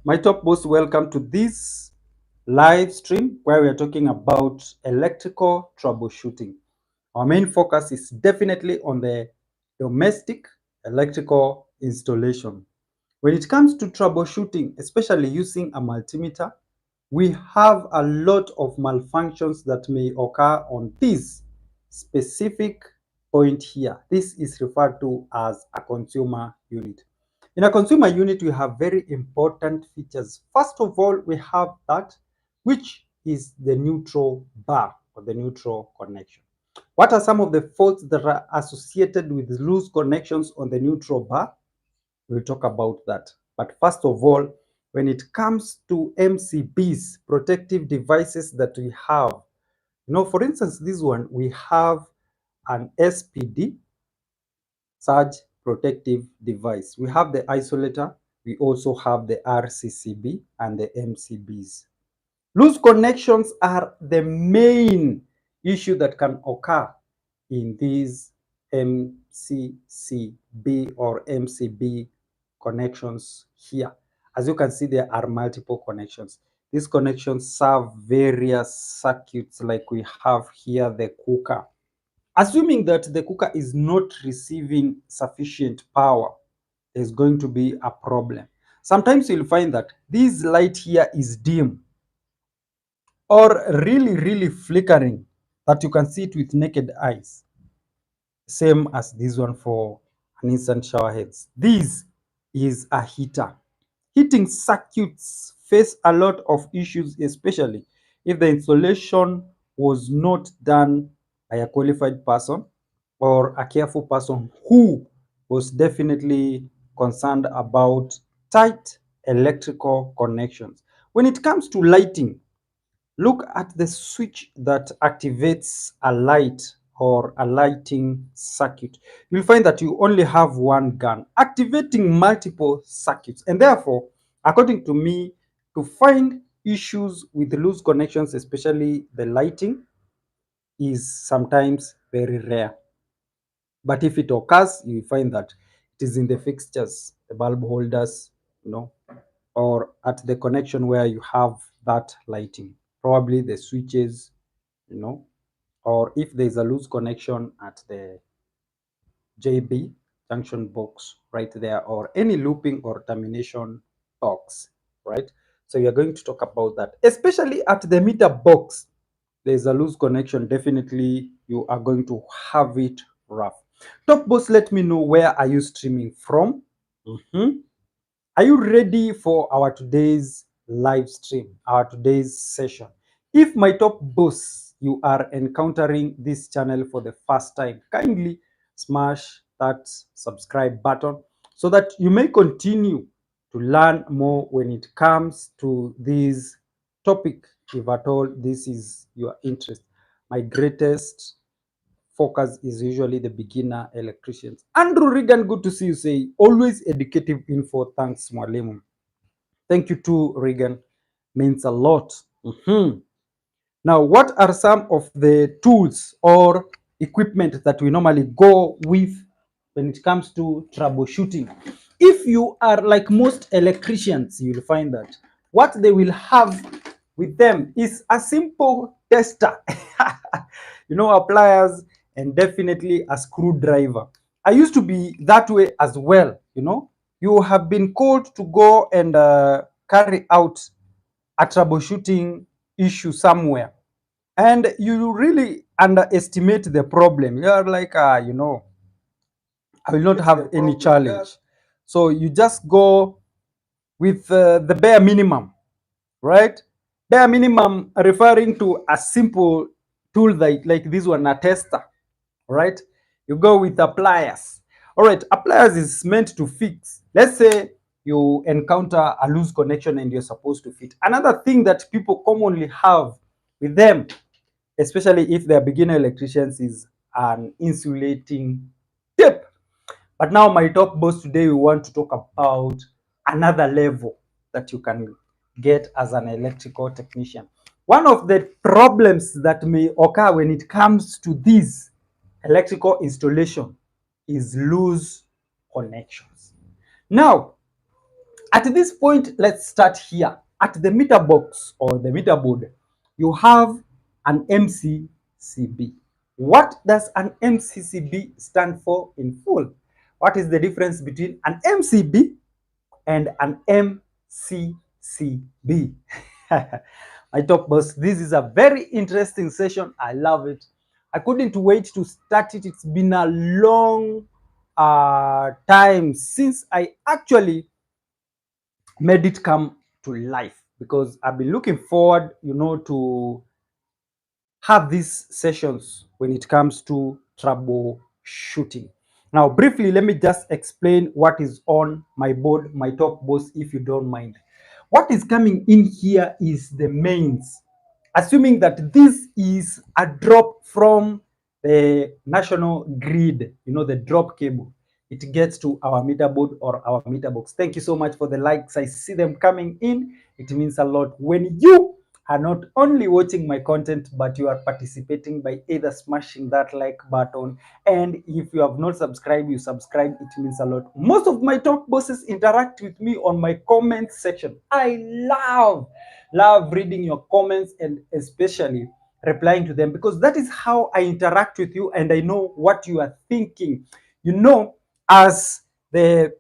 My top boss, welcome to this live stream where we are talking about electrical troubleshooting. Our main focus is definitely on the domestic electrical installation. When it comes to troubleshooting, especially using a multimeter, we have a lot of malfunctions that may occur on this specific point here. This is referred to as a consumer unit. In a consumer unit, we have very important features. First of all, we have that which is the neutral bar or the neutral connection. What are some of the faults that are associated with loose connections on the neutral bar? We'll talk about that. But first of all, when it comes to MCBs, protective devices that we have, for instance, this one, we have an SPD, surge protective device. We have the isolator, we also have the RCCB and the MCBs. Loose connections are the main issue that can occur in these MCCB or MCB connections here. As you can see, there are multiple connections. These connections serve various circuits, like we have here the cooker. Assuming that the cooker is not receiving sufficient power, there's going to be a problem. Sometimes you'll find that this light here is dim or really flickering, that you can see it with naked eyes. Same as this one for an instant shower heads. This is a heater. Heating circuits face a lot of issues, especially if the installation was not done by a qualified person or a careful person who was definitely concerned about tight electrical connections. When it comes to lighting, look at the switch that activates a light or a lighting circuit. You'll find that you only have one gun activating multiple circuits, and therefore, according to me, to find issues with loose connections, especially the lighting, is sometimes very rare. But if it occurs, you find that it is in the fixtures, the bulb holders, or at the connection where you have that lighting, probably the switches, or if there's a loose connection at the JB junction box right there, or any looping or termination box, right? So you're going to talk about that, especially at the meter box. There's a loose connection, definitely you are going to have it rough. Top boss, let me know, where are you streaming from? Are you ready for our today's live stream, our today's session? If my top boss, you are encountering this channel for the first time, kindly smash that subscribe button so that you may continue to learn more when it comes to this topic, if at all this is your interest. My greatest focus is usually the beginner electricians. Andrew Regan, good to see you. Say always educative info. Thanks, Mwalimu. Thank you too, Regan. Means a lot. Now, what are some of the tools or equipment that we normally go with when it comes to troubleshooting? If you are like most electricians, you'll find that what they will have with them is a simple tester, pliers, and definitely a screwdriver. I used to be that way as well. You have been called to go and carry out a troubleshooting issue somewhere, and you really underestimate the problem. You are like, I will not have any challenge. So you just go with the bare minimum, right? Bare minimum referring to a simple tool like this one, a tester, right? You go with the pliers. All right, a pliers is meant to fix. Let's say you encounter a loose connection and you're supposed to fit. Another thing that people commonly have with them, especially if they're beginner electricians, is an insulating tape. But now my top boss, today we want to talk about another level that you can get as an electrical technician. One of the problems that may occur when it comes to this electrical installation is loose connections. Now, At this point, let's start here. At the meter box or the meter board, you have an MCCB. What does an MCCB stand for in full? What is the difference between an MCB and an MCCB? My top boss, this is a very interesting session. I love it. I couldn't wait to start it. It's been a long time since I actually made it come to life, because I've been looking forward, to have these sessions when it comes to troubleshooting. Now, briefly, let me just explain what is on my board, my top boss, if you don't mind. What is coming in here is the mains, assuming that this is a drop from the national grid, the drop cable. It gets to our meter board or our meter box. Thank you so much for the likes. I see them coming in. It means a lot when you are not only watching my content, but you are participating by either smashing that like button. And if you have not subscribed, you subscribe. It means a lot. Most of my top bosses interact with me on my comment section. I love reading your comments and especially replying to them, because that is how I interact with you and I know what you are thinking. As the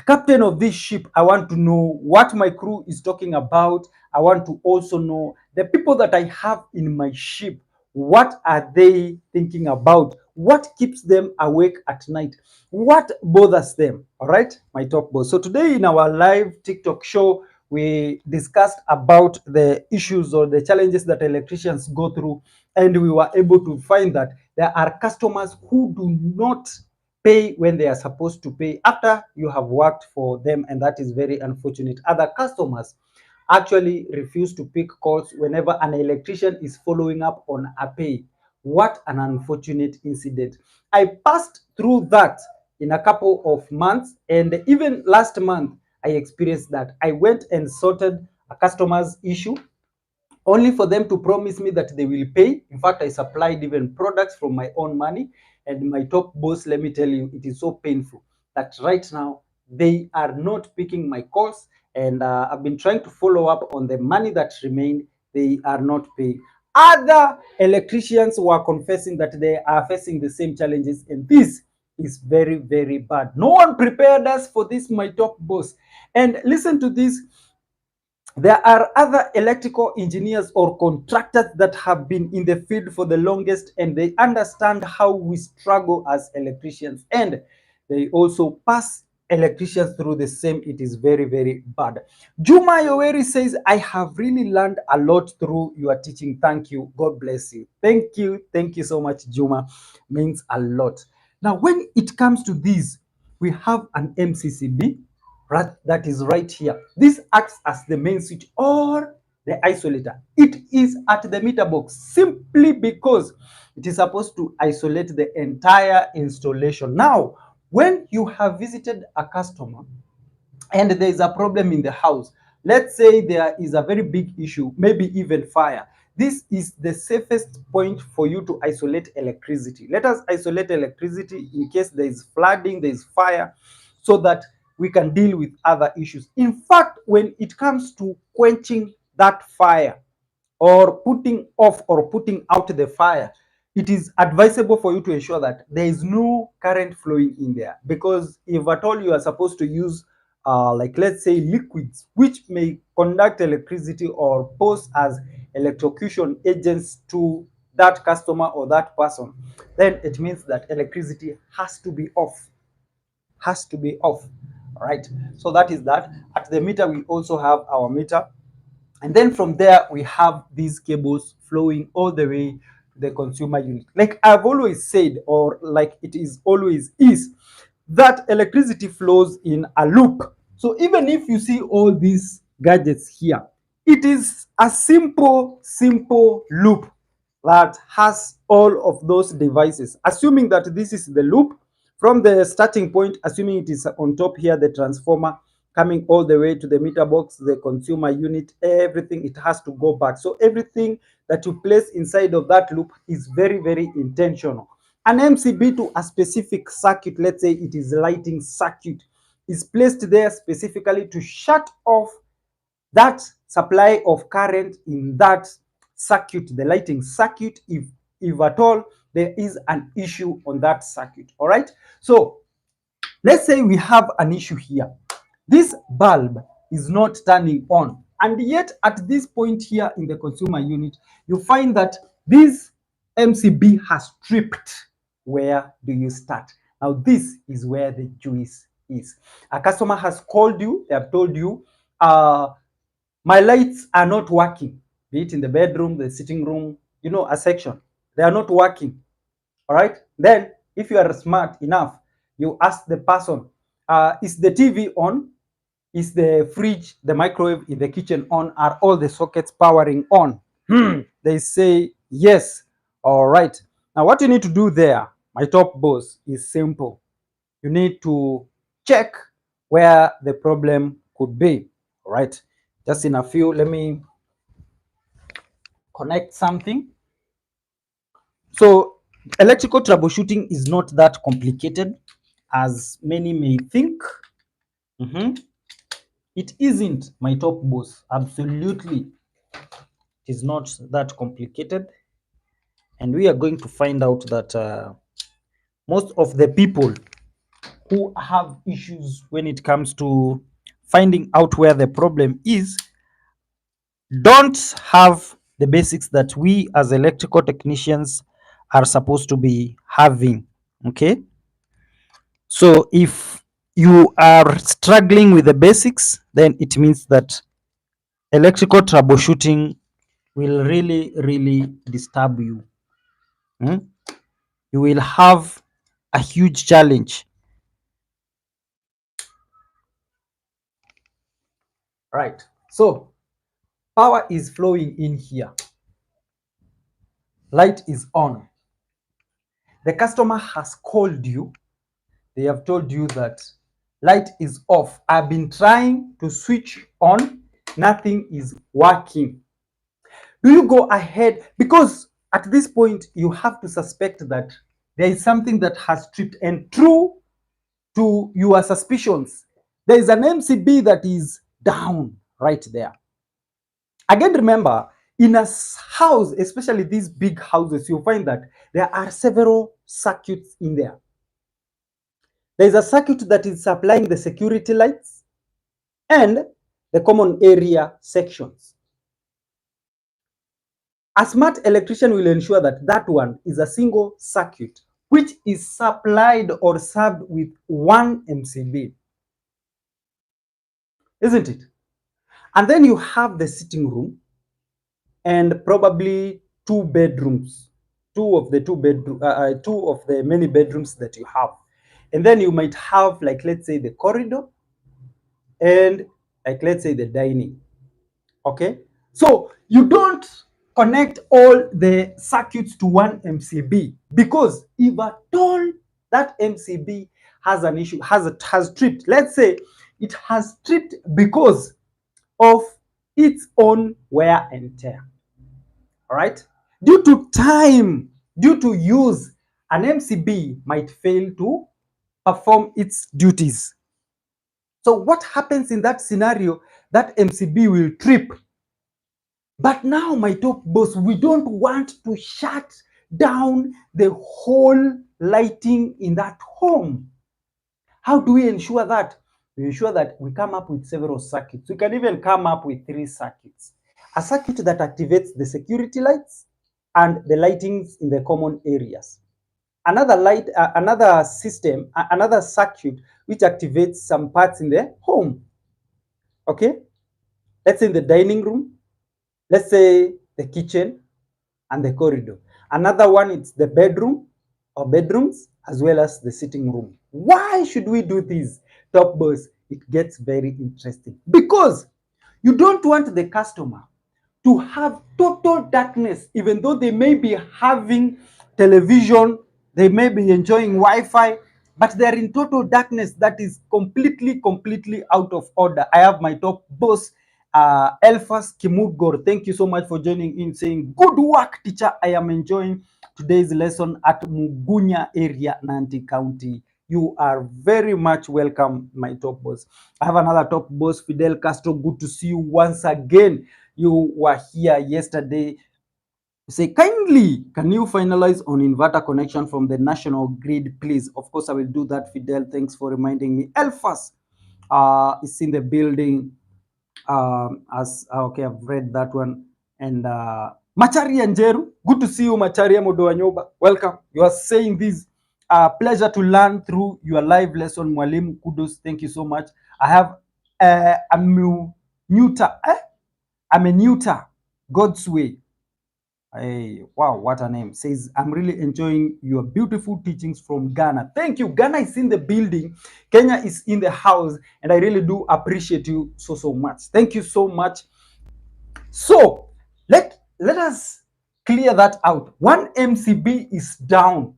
captain of this ship, I want to know what my crew is talking about. I want to also know the people that I have in my ship. What are they thinking about? What keeps them awake at night? What bothers them? All right, my top boss. So today in our live TikTok show, we discussed about the issues or the challenges that electricians go through, and we were able to find that there are customers who do not pay when they are supposed to pay after you have worked for them, and that is very unfortunate. Other customers actually refuse to pick calls whenever an electrician is following up on a pay. What an unfortunate incident. I passed through that in a couple of months, and even last month I experienced that. I went and sorted a customer's issue only for them to promise me that they will pay. In fact, I supplied even products from my own money. And my top boss, let me tell you, it is so painful that right now they are not picking my calls. And I've been trying to follow up on the money that remained. They are not paying. Other electricians were confessing that they are facing the same challenges. And this is very, very bad. No one prepared us for this, my top boss. And listen to this. There are other electrical engineers or contractors that have been in the field for the longest, and they understand how we struggle as electricians, and they also pass electricians through the same. It is very, very bad. Juma Yoweri says, I have really learned a lot through your teaching. Thank you. God bless you. Thank you. Thank you so much, Juma. Means a lot. Now, when it comes to this, we have an MCCB, right, that is right here. This acts as the main switch or the isolator. It is at the meter box simply because it is supposed to isolate the entire installation. Now, when you have visited a customer and there is a problem in the house, let's say there is a very big issue, maybe even fire, this is the safest point for you to isolate electricity. Let us isolate electricity in case there is flooding, there is fire, so that we can deal with other issues. In fact, when it comes to quenching that fire or putting off or putting out the fire, it is advisable for you to ensure that there is no current flowing in there, because if at all you are supposed to use like let's say liquids which may conduct electricity or pose as electrocution agents to that customer or that person, then it means that electricity has to be off. All right, so that is that. At the meter, we also have our meter, and then from there we have these cables flowing all the way to the consumer unit. Like I've always said, or like it is always is, that electricity flows in a loop. So even if you see all these gadgets here, it is a simple loop that has all of those devices. Assuming that this is the loop from the starting point, assuming it is on top here, the transformer coming all the way to the meter box, the consumer unit, everything, it has to go back. So everything that you place inside of that loop is very, very intentional. An MCB to a specific circuit, let's say it is lighting circuit, is placed there specifically to shut off that supply of current in that circuit, the lighting circuit, if at all there is an issue on that circuit. All right, so let's say we have an issue here. This bulb is not turning on, and yet at this point here in the consumer unit, you find that this MCB has tripped. Where do you start? Now this is where the juice is. A customer has called you, they have told you, my lights are not working, be it in the bedroom, the sitting room, you know, a section, they are not working. All right, then if you are smart enough, you ask the person, is the TV on? Is the fridge, the microwave in the kitchen on? Are all the sockets powering on? They say yes. All right, now what you need to do there, my top boss, is simple. You need to check where the problem could be. All right, just in a few, let me connect something. So electrical troubleshooting is not that complicated as many may think. It isn't, my top boss. Absolutely, it is not that complicated. And we are going to find out that most of the people who have issues when it comes to finding out where the problem is don't have the basics that we as electrical technicians are supposed to be having. Okay, so if you are struggling with the basics, then it means that electrical troubleshooting will really disturb you. You will have a huge challenge. Right, so power is flowing in here, light is on, the customer has called you, they have told you that light is off, I've been trying to switch on, nothing is working. Do you go ahead? Because at this point you have to suspect that there is something that has tripped, and true to your suspicions, there is an MCB that is down right there. Again, remember, in a house, especially these big houses, you'll find that there are several circuits in there. There is a circuit that is supplying the security lights and the common area sections. A smart electrician will ensure that that one is a single circuit which is supplied or served with one MCB, isn't it? And then you have the sitting room and probably two bedrooms, two of the many bedrooms that you have. And then you might have, like, let's say the corridor and, like, let's say the dining. Okay, so you don't connect all the circuits to one MCB, because if at all that MCB has an issue, has tripped, let's say it has tripped because of its own wear and tear. All right, due to time, due to use, an MCB might fail to perform its duties. So what happens in that scenario? That MCB will trip. But now, my top boss, we don't want to shut down the whole lighting in that home. How do we ensure that? We ensure that we come up with several circuits. We can even come up with 3 circuits. A circuit that activates the security lights and the lightings in the common areas. Another system, another circuit which activates some parts in the home. Okay, let's say in the dining room, let's say the kitchen and the corridor. Another one is the bedroom or bedrooms, as well as the sitting room. Why should we do this, top boss? It gets very interesting, because you don't want the customer to have total darkness, even though they may be having television, they may be enjoying Wi-Fi, but they're in total darkness. That is completely out of order. I have my top boss, Elfas Kimugor. Thank you so much for joining in, saying, good work, teacher. I am enjoying today's lesson at Mugunya area, Nanti County, You are very much welcome, my top boss. I have another top boss, Fidel Castro. Good to see you once again. You were here yesterday. Say, kindly, can you finalize on inverter connection from the national grid, please? Of course, I will do that, Fidel. Thanks for reminding me. Elfas is in the building. As okay, I've read that one. And Macharia Njeru, good to see you, Macharia Modoanyoba. Welcome. You are saying this. Pleasure to learn through your live lesson, Mwalimu. Kudos. Thank you so much. I have a neuter. I'm a neuter. God's way. Hey, wow, what a name. Says, I'm really enjoying your beautiful teachings from Ghana. Thank you. Ghana is in the building. Kenya is in the house. And I really do appreciate you so much. Thank you so much. So, let us clear that out. One MCB is down.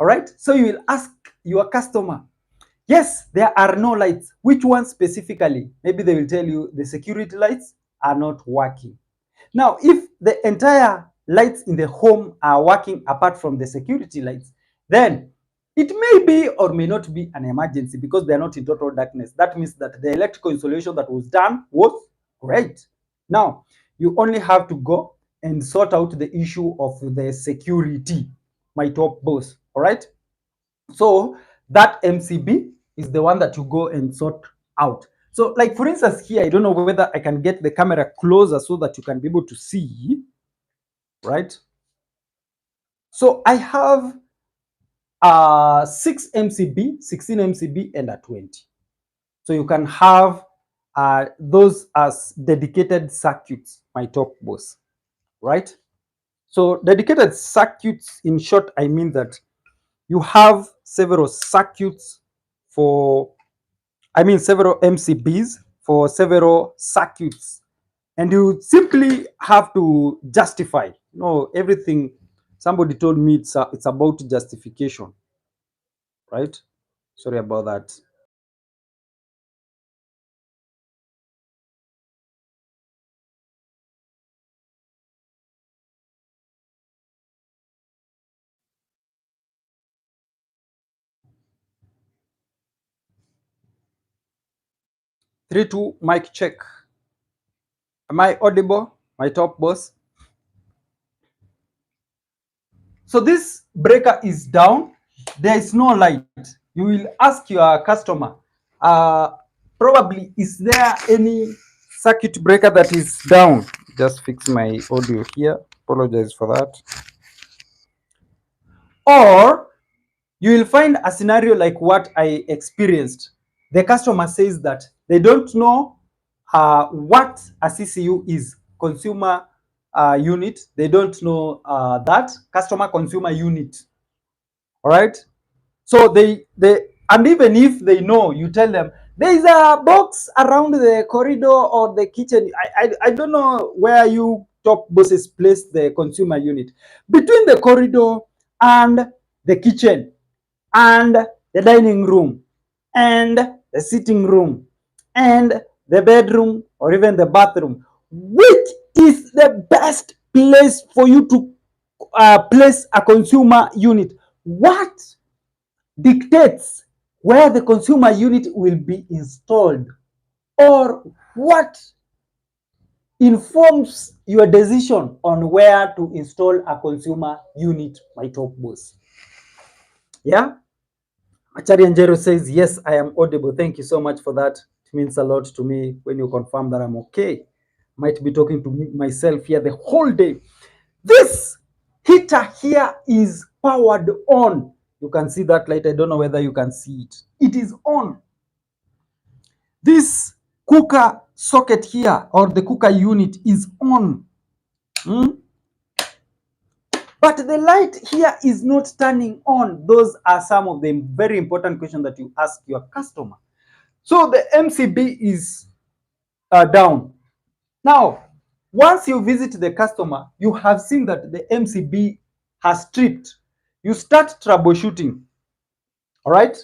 All right. So you will ask your customer, yes, there are no lights. Which one specifically? Maybe they will tell you the security lights are not working. Now, if the entire lights in the home are working apart from the security lights, then it may be or may not be an emergency because they are not in total darkness. That means that the electrical installation that was done was great. Now, you only have to go and sort out the issue of the security, my top boss. All right. So that MCB is the one that you go and sort out. So like for instance here, I don't know whether I can get the camera closer so that you can be able to see, right? So I have 6 MCB, 16 MCB and a 20. So you can have those as dedicated circuits, my top boss, right? So dedicated circuits, in short, I mean that you have several circuits for, several MCBs for several circuits. And you simply have to justify. Everything, somebody told me it's about justification, right? Sorry about that. Three, two, mic check. Am I audible, my top boss? So this breaker is down. There is no light. You will ask your customer, probably, is there any circuit breaker that is down? Just fix my audio here. Apologize for that. Or you will find a scenario like what I experienced. The customer says that they don't know what a CCU is, consumer unit. They don't know that customer consumer unit. All right. So they and even if they know, you tell them there is a box around the corridor or the kitchen. I don't know where you top bosses place the consumer unit, between the corridor and the kitchen and the dining room and the sitting room and the bedroom or even the bathroom. Which is the best place for you to place a consumer unit? What dictates where the consumer unit will be installed, or what informs your decision on where to install a consumer unit, my top boss? Yeah. Achari Njero says, yes, I am audible. Thank you so much for that. It means a lot to me when you confirm that I'm okay. Might be talking to myself here the whole day. This heater here is powered on. You can see that light. I don't know whether you can see it. It is on. This cooker socket here, or the cooker unit, is on. But the light here is not turning on. Those are some of the very important questions that you ask your customer. So the MCB is down. Now, once you visit the customer, you have seen that the MCB has tripped. You start troubleshooting. All right.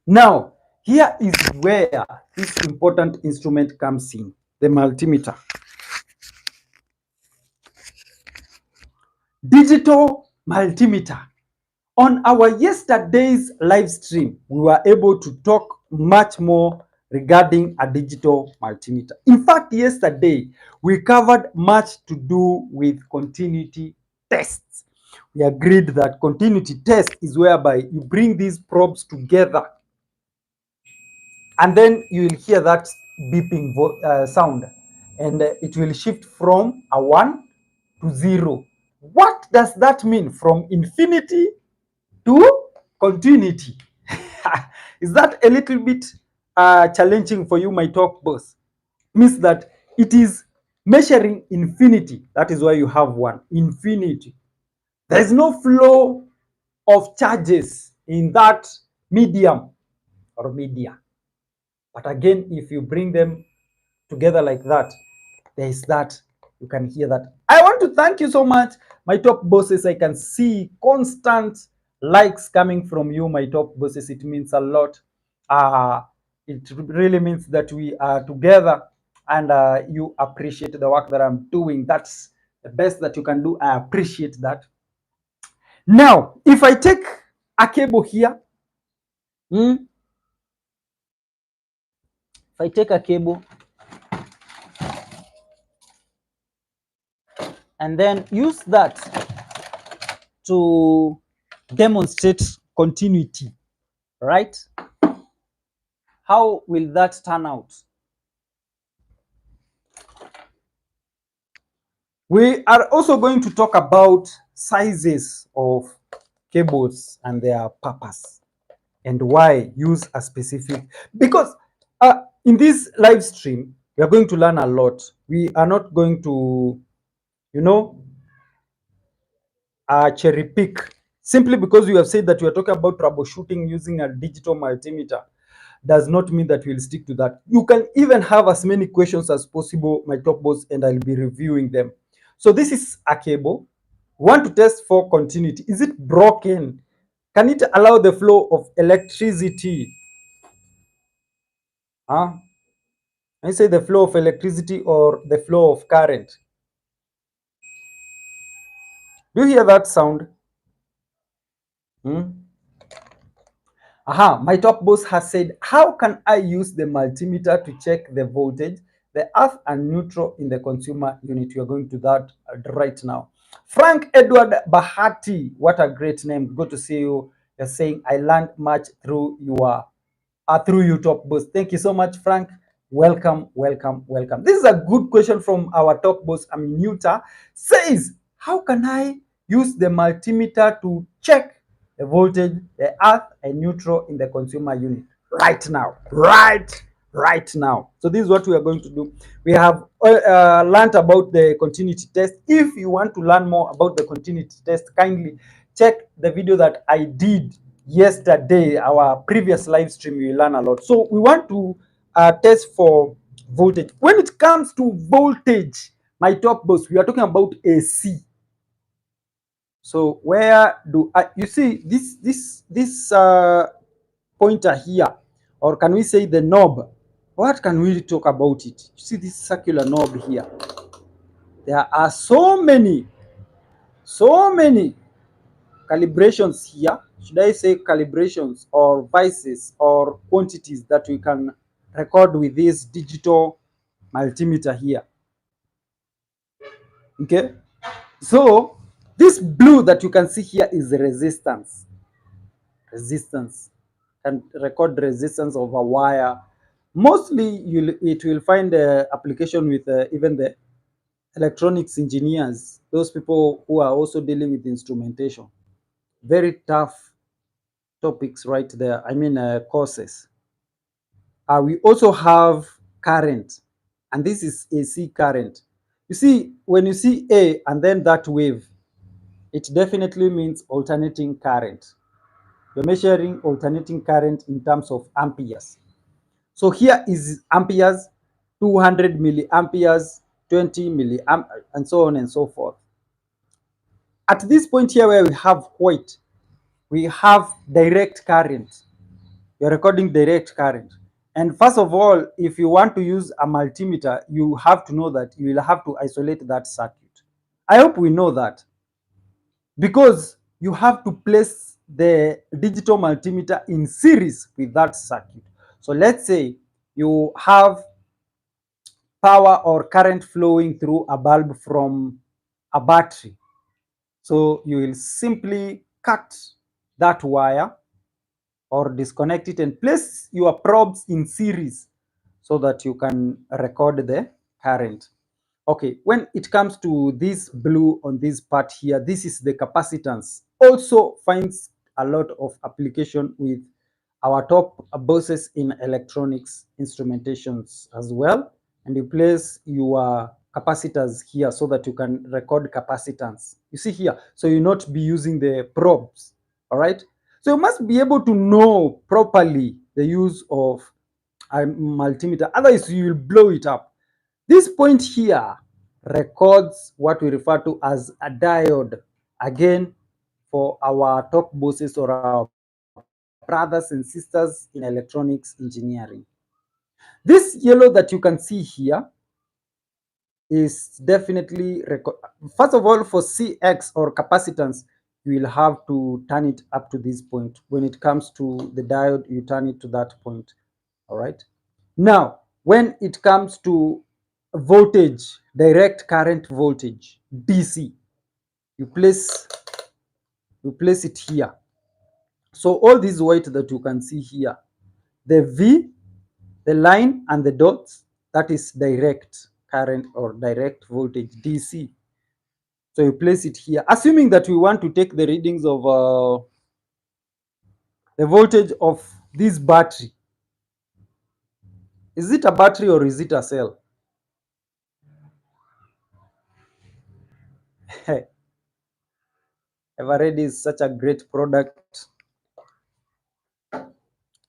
Now, here is where this important instrument comes in, the multimeter. Digital multimeter. On our yesterday's live stream, we were able to talk much more regarding a digital multimeter. In fact, yesterday we covered much to do with continuity tests. We agreed that continuity test is whereby you bring these probes together and then you will hear that beeping sound, and it will shift from a 1 to 0. What does that mean? From infinity to continuity. Is that a little bit challenging for you, my top boss? Means that it is measuring infinity. That is why you have one infinity. There is no flow of charges in that medium or media. But again, if you bring them together like that, there is that, you can hear that. I want to thank you so much, my top bosses. I can see constant likes coming from you, my top bosses. It means a lot. It really means that we are together, and you appreciate the work that I'm doing. That's the best that you can do. I appreciate that. Now, if I take a cable here, if I take a cable and then use that to demonstrate continuity, right? How will that turn out? We are also going to talk about sizes of cables and their purpose and why use a specific, because in this live stream we are going to learn a lot. We are not going to, cherry pick simply because we have said that we are talking about troubleshooting using a digital multimeter. Does not mean that we'll stick to that. You can even have as many questions as possible, my top boss, and I'll be reviewing them. So this is a cable. We want to test for continuity. Is it broken? Can it allow the flow of electricity? I say the flow of electricity or the flow of current. Do you hear that sound? My top boss has said, how can I use the multimeter to check the voltage, the earth and neutral in the consumer unit? We are going to that right now. Frank Edward Bahati, what a great name. Good to see you. You're saying, I learned much through you, top boss. Thank you so much, Frank. Welcome, welcome, welcome. This is a good question from our top boss, Aminuta. Says, how can I use the multimeter to check the voltage, the earth, and neutral in the consumer unit right now? Right now. So this is what we are going to do. We have learned about the continuity test. If you want to learn more about the continuity test, kindly check the video that I did yesterday, our previous live stream. You learn a lot. So we want to test for voltage. When it comes to voltage, my top boss, we are talking about AC. So where do you see this pointer here, or can we say the knob? What can we talk about it? You see this circular knob here. There are so many calibrations here. Should I say calibrations or vices or quantities that we can record with this digital multimeter here? Okay, so this blue that you can see here is the resistance. Can record resistance of a wire. Mostly it will find application with even the electronics engineers, those people who are also dealing with instrumentation. Very tough topics right there. I mean courses. We also have current, and this is AC current. You see, when you see A and then that wave, it definitely means alternating current. You're measuring alternating current in terms of amperes. So here is amperes, 200 milliamperes, 20 milliamp, and so on and so forth. At this point here where we have white, we have direct current. You're recording direct current. And first of all, if you want to use a multimeter, you have to know that you will have to isolate that circuit. I hope we know that, because you have to place the digital multimeter in series with that circuit. So let's say you have power or current flowing through a bulb from a battery. So you will simply cut that wire or disconnect it and place your probes in series so that you can record the current. Okay, when it comes to this blue on this part here, this is the capacitance. Also finds a lot of application with our top bosses in electronics instrumentations as well. And you place your capacitors here so that you can record capacitance. You see here, so you not be using the probes, all right? So you must be able to know properly the use of a multimeter, otherwise you will blow it up. This point here records what we refer to as a diode, again, for our top bosses or our brothers and sisters in electronics engineering. This yellow that you can see here is definitely, first of all, for CX or capacitance, you will have to turn it up to this point. When it comes to the diode, you turn it to that point, all right? Now, when it comes to voltage, direct current voltage, DC, you place it here. So all this white that you can see here, the V, the line and the dots, that is direct current or direct voltage, DC. So you place it here, assuming that we want to take the readings of the voltage of this battery. Is it a battery or is it a cell? Everready is such a great product.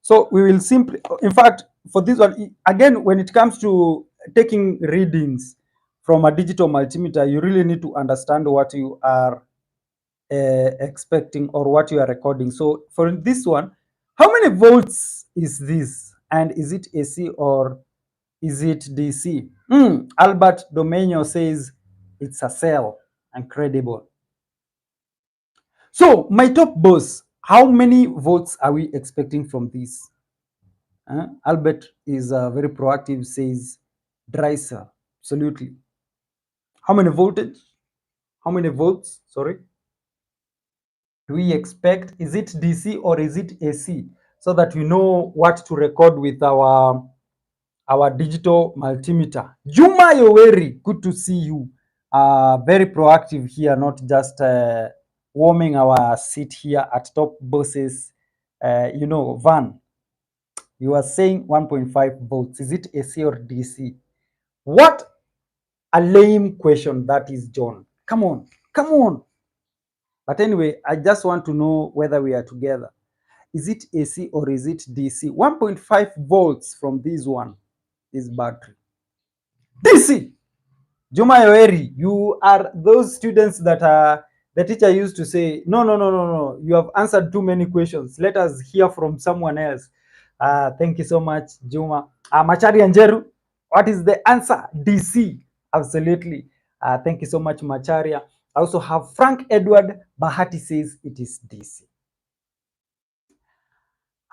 So we will simply, in fact, for this one, again, when it comes to taking readings from a digital multimeter, you really need to understand what you are expecting or what you are recording. So for this one, how many volts is this? And is it AC or is it DC? Albert Domenio says it's a cell. Incredible. So my top boss, how many volts are we expecting from this? Albert is very proactive, says dry cell. Absolutely. How many voltage? How many volts? Sorry. Do we expect? Is it DC or is it AC? So that we know what to record with our digital multimeter. Juma Yoweri, good to see you. Very proactive here, not just warming our seat here at Top Bosses. Van, you are saying 1.5 volts. Is it AC or DC? What a lame question that is, John. Come on, come on. But anyway, I just want to know whether we are together. Is it AC or is it DC? 1.5 volts from this one, this battery. DC! Juma Yoeri, you are those students that the teacher used to say, no, you have answered too many questions. Let us hear from someone else. Thank you so much, Juma. Machari Anjeru, what is the answer? DC, absolutely. Thank you so much, Macharia. I also have Frank Edward Bahati says it is DC.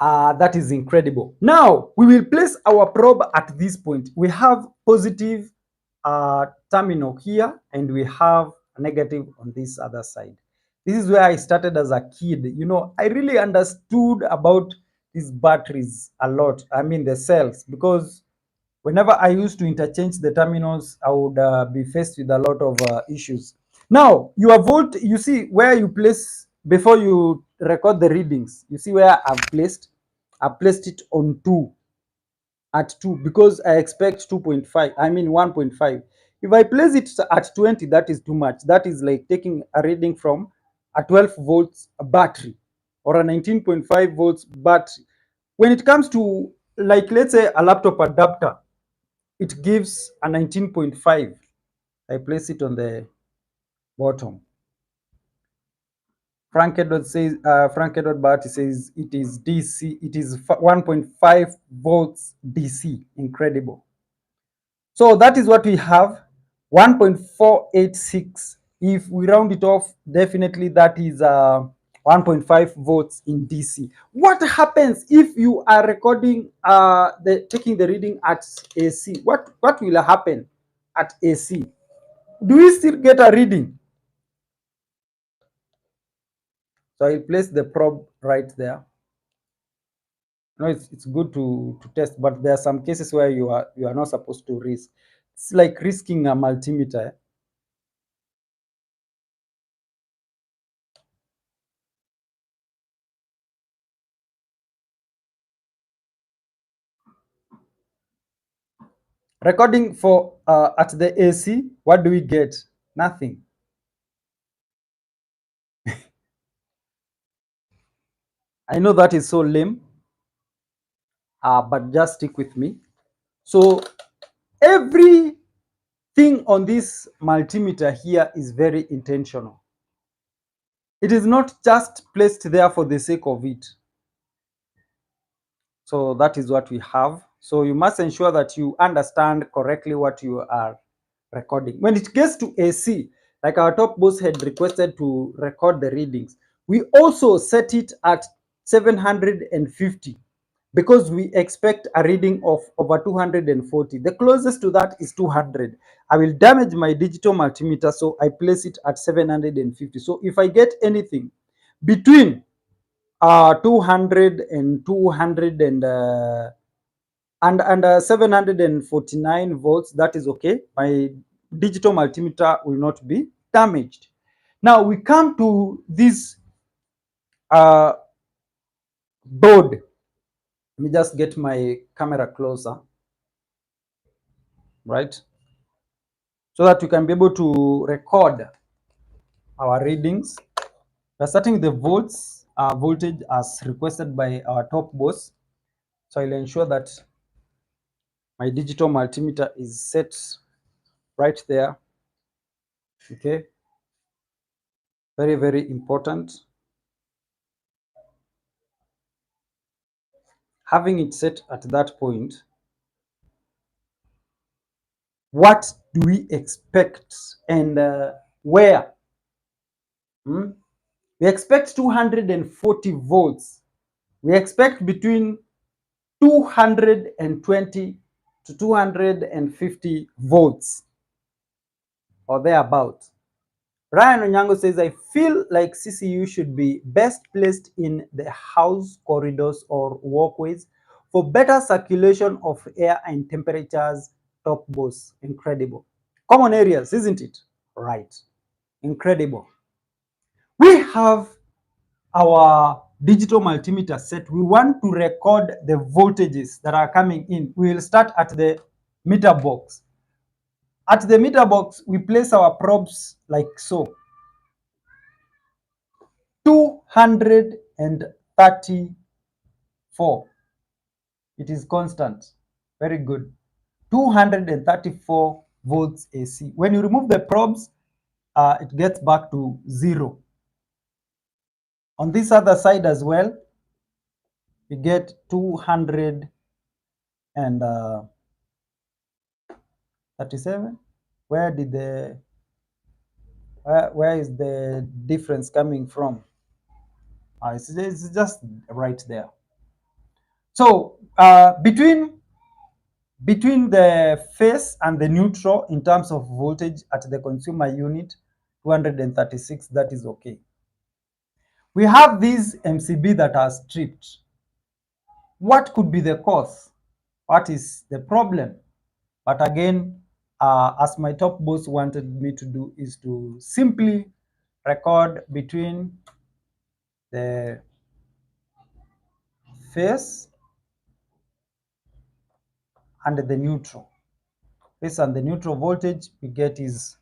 That is incredible. Now, we will place our probe at this point. We have positive terminal here, and we have a negative on this other side. This is where I started as a kid. I really understood about these batteries a lot. I mean, the cells, because whenever I used to interchange the terminals, I would be faced with a lot of issues. Now, your volt, you see where you place, before you record the readings, you see where I've placed it on 2, at 2, because I expect 2.5, I mean 1.5. If I place it at 20, that is too much. That is like taking a reading from a 12 volts battery or a 19.5 volts battery. When it comes to, like, let's say a laptop adapter, it gives a 19.5. I place it on the bottom. Frank Edward Barty says it is DC, it is 1.5 volts DC. Incredible. So that is what we have, 1.486. If we round it off, definitely that is 1.5 volts in DC. What happens if you are recording taking the reading at AC? What will happen at AC? Do we still get a reading? So I place the probe right there. No, it's good to test, but there are some cases where you are not supposed to risk. It's like risking a multimeter. Recording for at the AC, what do we get? Nothing. I know that is so lame, but just stick with me. So everything on this multimeter here is very intentional. It is not just placed there for the sake of it. So that is what we have. So you must ensure that you understand correctly what you are recording. When it gets to AC, like our top boss had requested to record the readings, we also set it at 750 because we expect a reading of over 240. The closest to that is 200. I will damage my digital multimeter, so I place it at 750. So if I get anything between 200 and 200 and 749 volts, that is okay. My digital multimeter will not be damaged. Now we come to this board. Let me just get my camera closer, right? So that you can be able to record our readings. We're starting with the voltage as requested by our top boss. So I'll ensure that my digital multimeter is set right there. Okay, very, very important. Having it set at that point, what do we expect and where? We expect 240 volts. We expect between 220 to 250 volts or thereabouts. Ryan Onyango says, I feel like CCU should be best placed in the house corridors or walkways for better circulation of air and temperatures. Top boss, incredible. Common areas, isn't it? Right, incredible. We have our digital multimeter set. We want to record the voltages that are coming in. We will start at the meter box. At the meter box, we place our probes like so. 234. It is constant. Very good. 234 volts AC. When you remove the probes, it gets back to 0. On this other side as well, we get 237. Where is the difference coming from? It's just right there. So between the phase and the neutral in terms of voltage at the consumer unit, 236, that is okay. We have these MCB that are stripped. What could be the cause? What is the problem? But again, as my top boss wanted me to do, is to simply record between the phase and the neutral. Phase and the neutral voltage we get is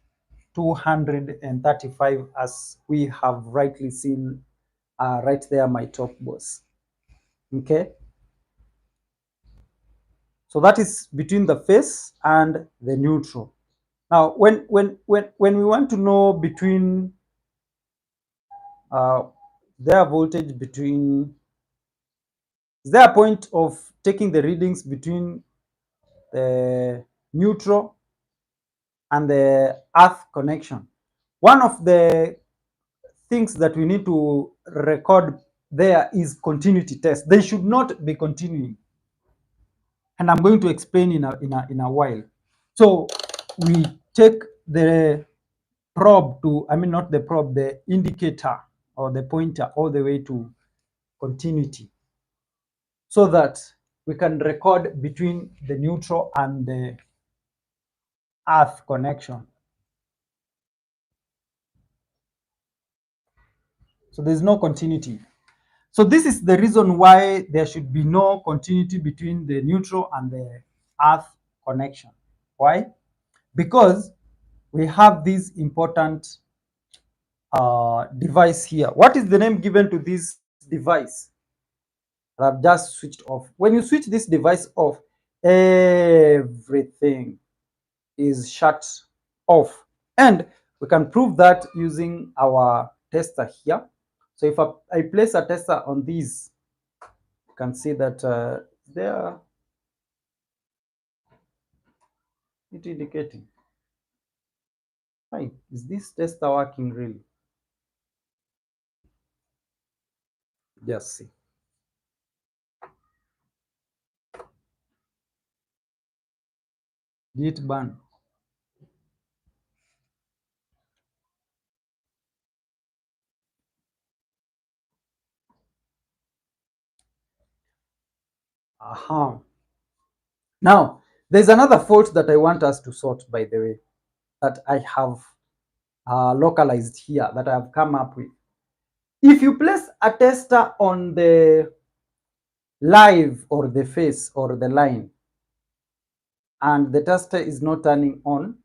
235, as we have rightly seen right there, my top boss. Okay, so that is between the phase and the neutral. Now when we want to know between their voltage between, is there a point of taking the readings between the neutral and the earth connection? One of the things that we need to record there is continuity test. They should not be continuing. And I'm going to explain in a while. So we take the probe to, I mean, not the probe, the indicator or the pointer all the way to continuity so that we can record between the neutral and the earth connection. So there's no continuity. So this is the reason why there should be no continuity between the neutral and the earth connection. Why? Because we have this important device here. What is the name given to this device that I've just switched off? When you switch this device off, everything is shut off. And we can prove that using our tester here. So if I place a tester on these, you can see that they are it indicating. Hi, is this tester working really? Just see. Did it burn? Aha. Now, there's another fault that I want us to sort, by the way, that I have localized here, that I've come up with. If you place a tester on the live or the face or the line, and the tester is not turning on,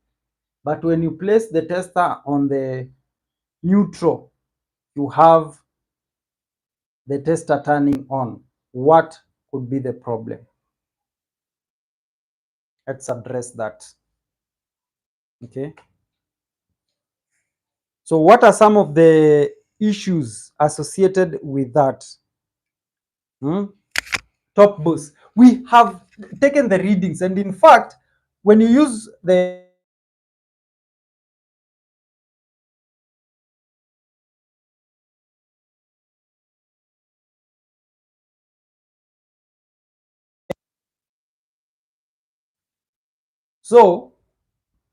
but when you place the tester on the neutral, you have the tester turning on, what could be the problem? Let's address that. Okay. So what are some of the issues associated with that? Top bus. We have taken the readings, and in fact, when you use the so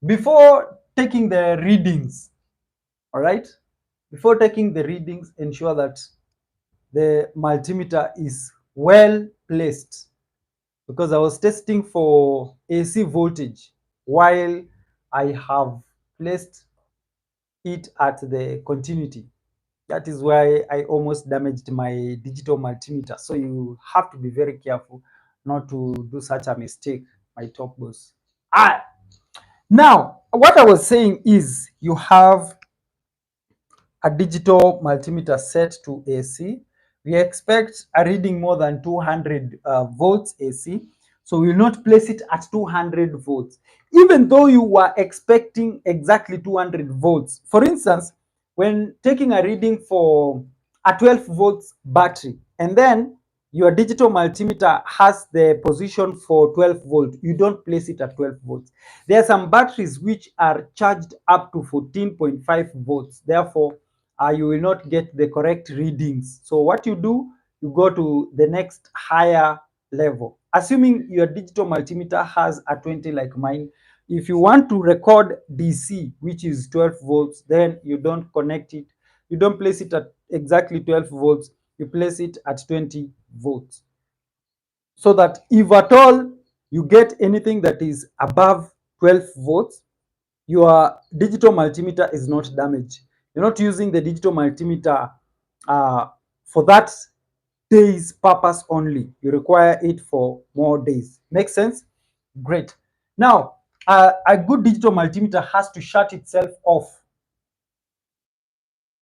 before taking the readings, all right, before taking the readings, ensure that the multimeter is well placed, because I was testing for AC voltage while I have placed it at the continuity. That is why I almost damaged my digital multimeter. So you have to be very careful not to do such a mistake, my top boss. Now, what I was saying is you have a digital multimeter set to AC. We expect a reading more than 200 volts AC. So we will not place it at 200 volts, even though you were expecting exactly 200 volts. For instance, when taking a reading for a 12 volts battery, and then your digital multimeter has the position for 12 volt, you don't place it at 12 volts. There are some batteries which are charged up to 14.5 volts. Therefore, you will not get the correct readings. So what you do, you go to the next higher level. Assuming your digital multimeter has a 20 like mine, if you want to record DC, which is 12 volts, then you don't connect it. You don't place it at exactly 12 volts. You place it at 20 volts. So that if at all you get anything that is above 12 volts, your digital multimeter is not damaged. You're not using the digital multimeter for that day's purpose only. You require it for more days. Make sense? Great. Now, a good digital multimeter has to shut itself off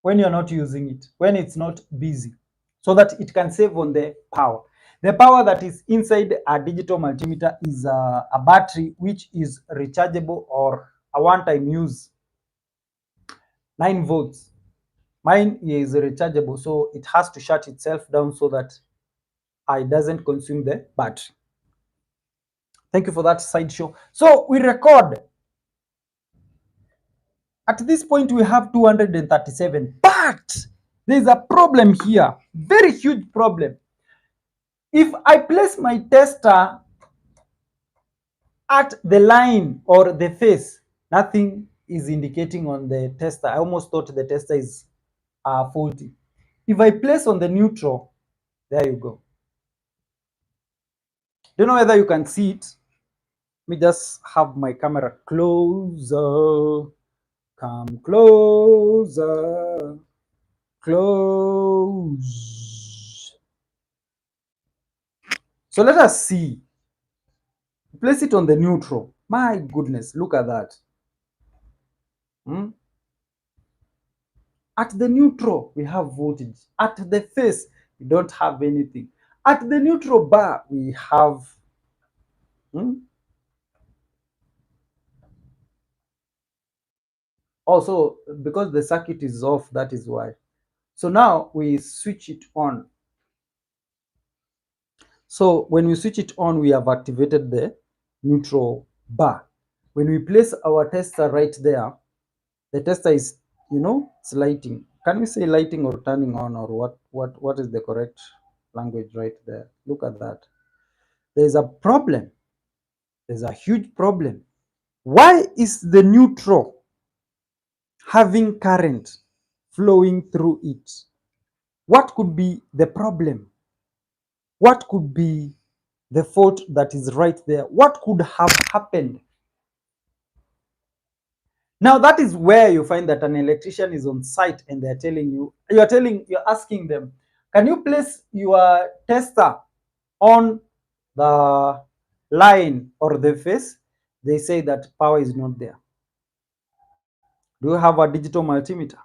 when you're not using it, when it's not busy, so that it can save on the power. The power that is inside a digital multimeter is a battery which is rechargeable or a one-time use, 9 volts. Mine is rechargeable, so it has to shut itself down so that it doesn't consume the battery. Thank you for that sideshow. So we record. At this point, we have 237, but But there's a problem here, very huge problem. If I place my tester at the line or the face, nothing is indicating on the tester. I almost thought the tester is faulty. If I place on the neutral, there you go. Don't know whether you can see it. Let me just have my camera closer. Come closer. Close. So let us see. Place it on the neutral. My goodness, look at that. At the neutral, we have voltage. At the face, we don't have anything. At the neutral bar, we have also, because the circuit is off, that is why. So now we switch it on. So when we switch it on, we have activated the neutral bar. When we place our tester right there, the tester is, it's lighting. Can we say lighting or turning on, or what is the correct language right there? Look at that. There's a problem. There's a huge problem. Why is the neutral having current flowing through it? What could be the problem? What could be the fault that is right there? What could have happened? Now that is where you find that an electrician is on site and they're telling you, you're asking them, can you place your tester on the line or the face? They say that power is not there. Do you have a digital multimeter?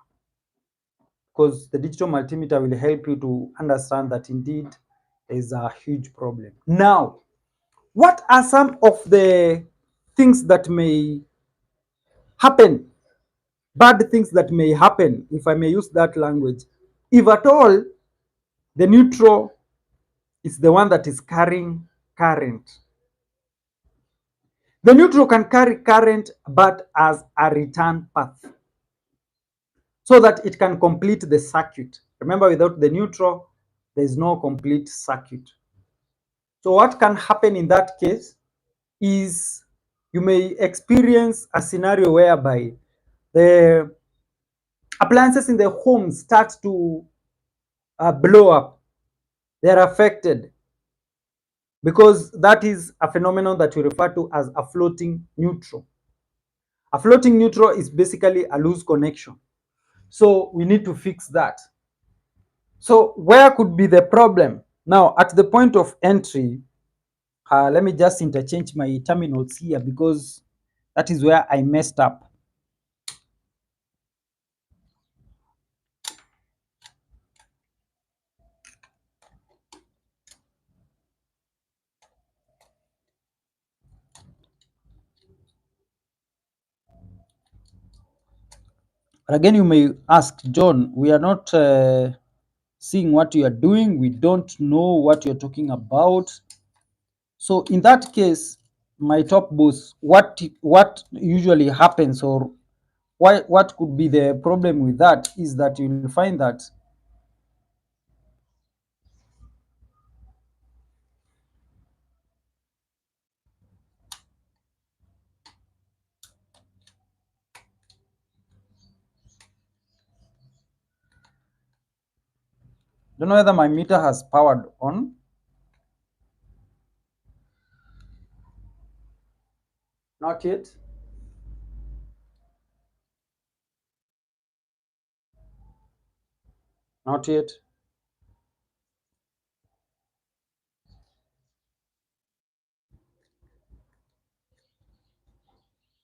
Because the digital multimeter will help you to understand that indeed there is a huge problem. Now, what are some of the things that may happen, bad things that may happen, if I may use that language, if at all the neutral is the one that is carrying current? The neutral can carry current, but as a return path, so that it can complete the circuit. Remember, without the neutral, there is no complete circuit. So what can happen in that case is you may experience a scenario whereby the appliances in the home start to blow up. They're affected because that is a phenomenon that we refer to as a floating neutral. A floating neutral is basically a loose connection. So we need to fix that. So where could be the problem? Now, at the point of entry, let me just interchange my terminals here because that is where I messed up. But again, you may ask, John, we are not seeing what you are doing. We don't know what you're talking about. So in that case, my top boss, what usually happens, or what could be the problem with that, is that you'll find that don't know whether my meter has powered on. Not yet. Not yet.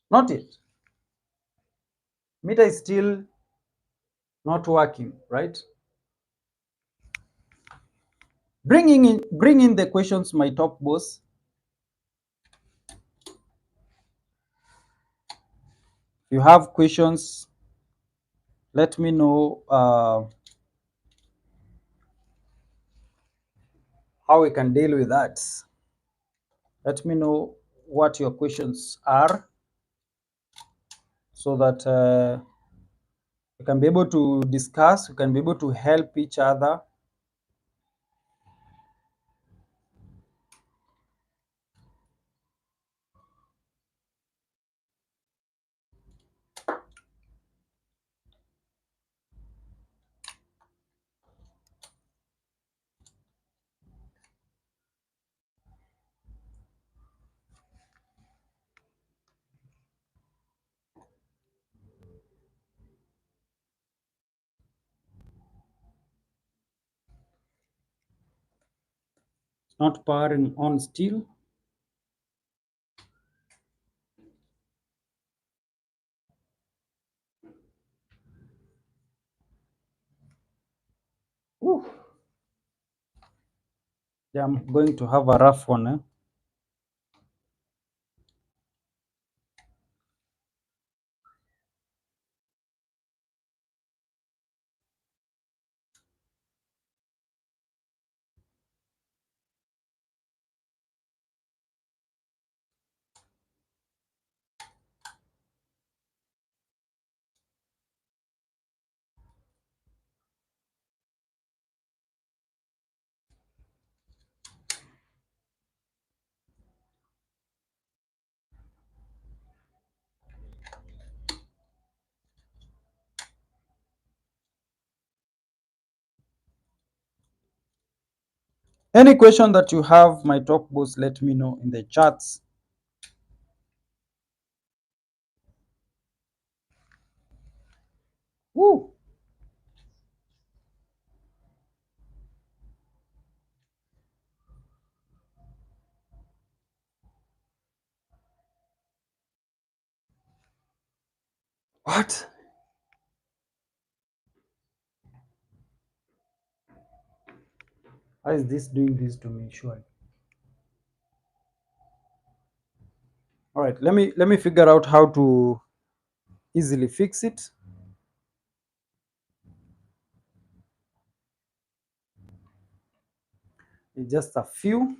Not yet. Meter is still not working, right? Bring in the questions, my top boss. If you have questions, let me know how we can deal with that. Let me know what your questions are so that We can be able to discuss, we can be able to help each other. It's not powering on still. Whew. Yeah, I'm going to have a rough one. Eh? Any question that you have, my top boss, let me know in the chats. Woo. What? How is this doing this to me? Sure. All right, let me figure out how to easily fix it. It's just a few.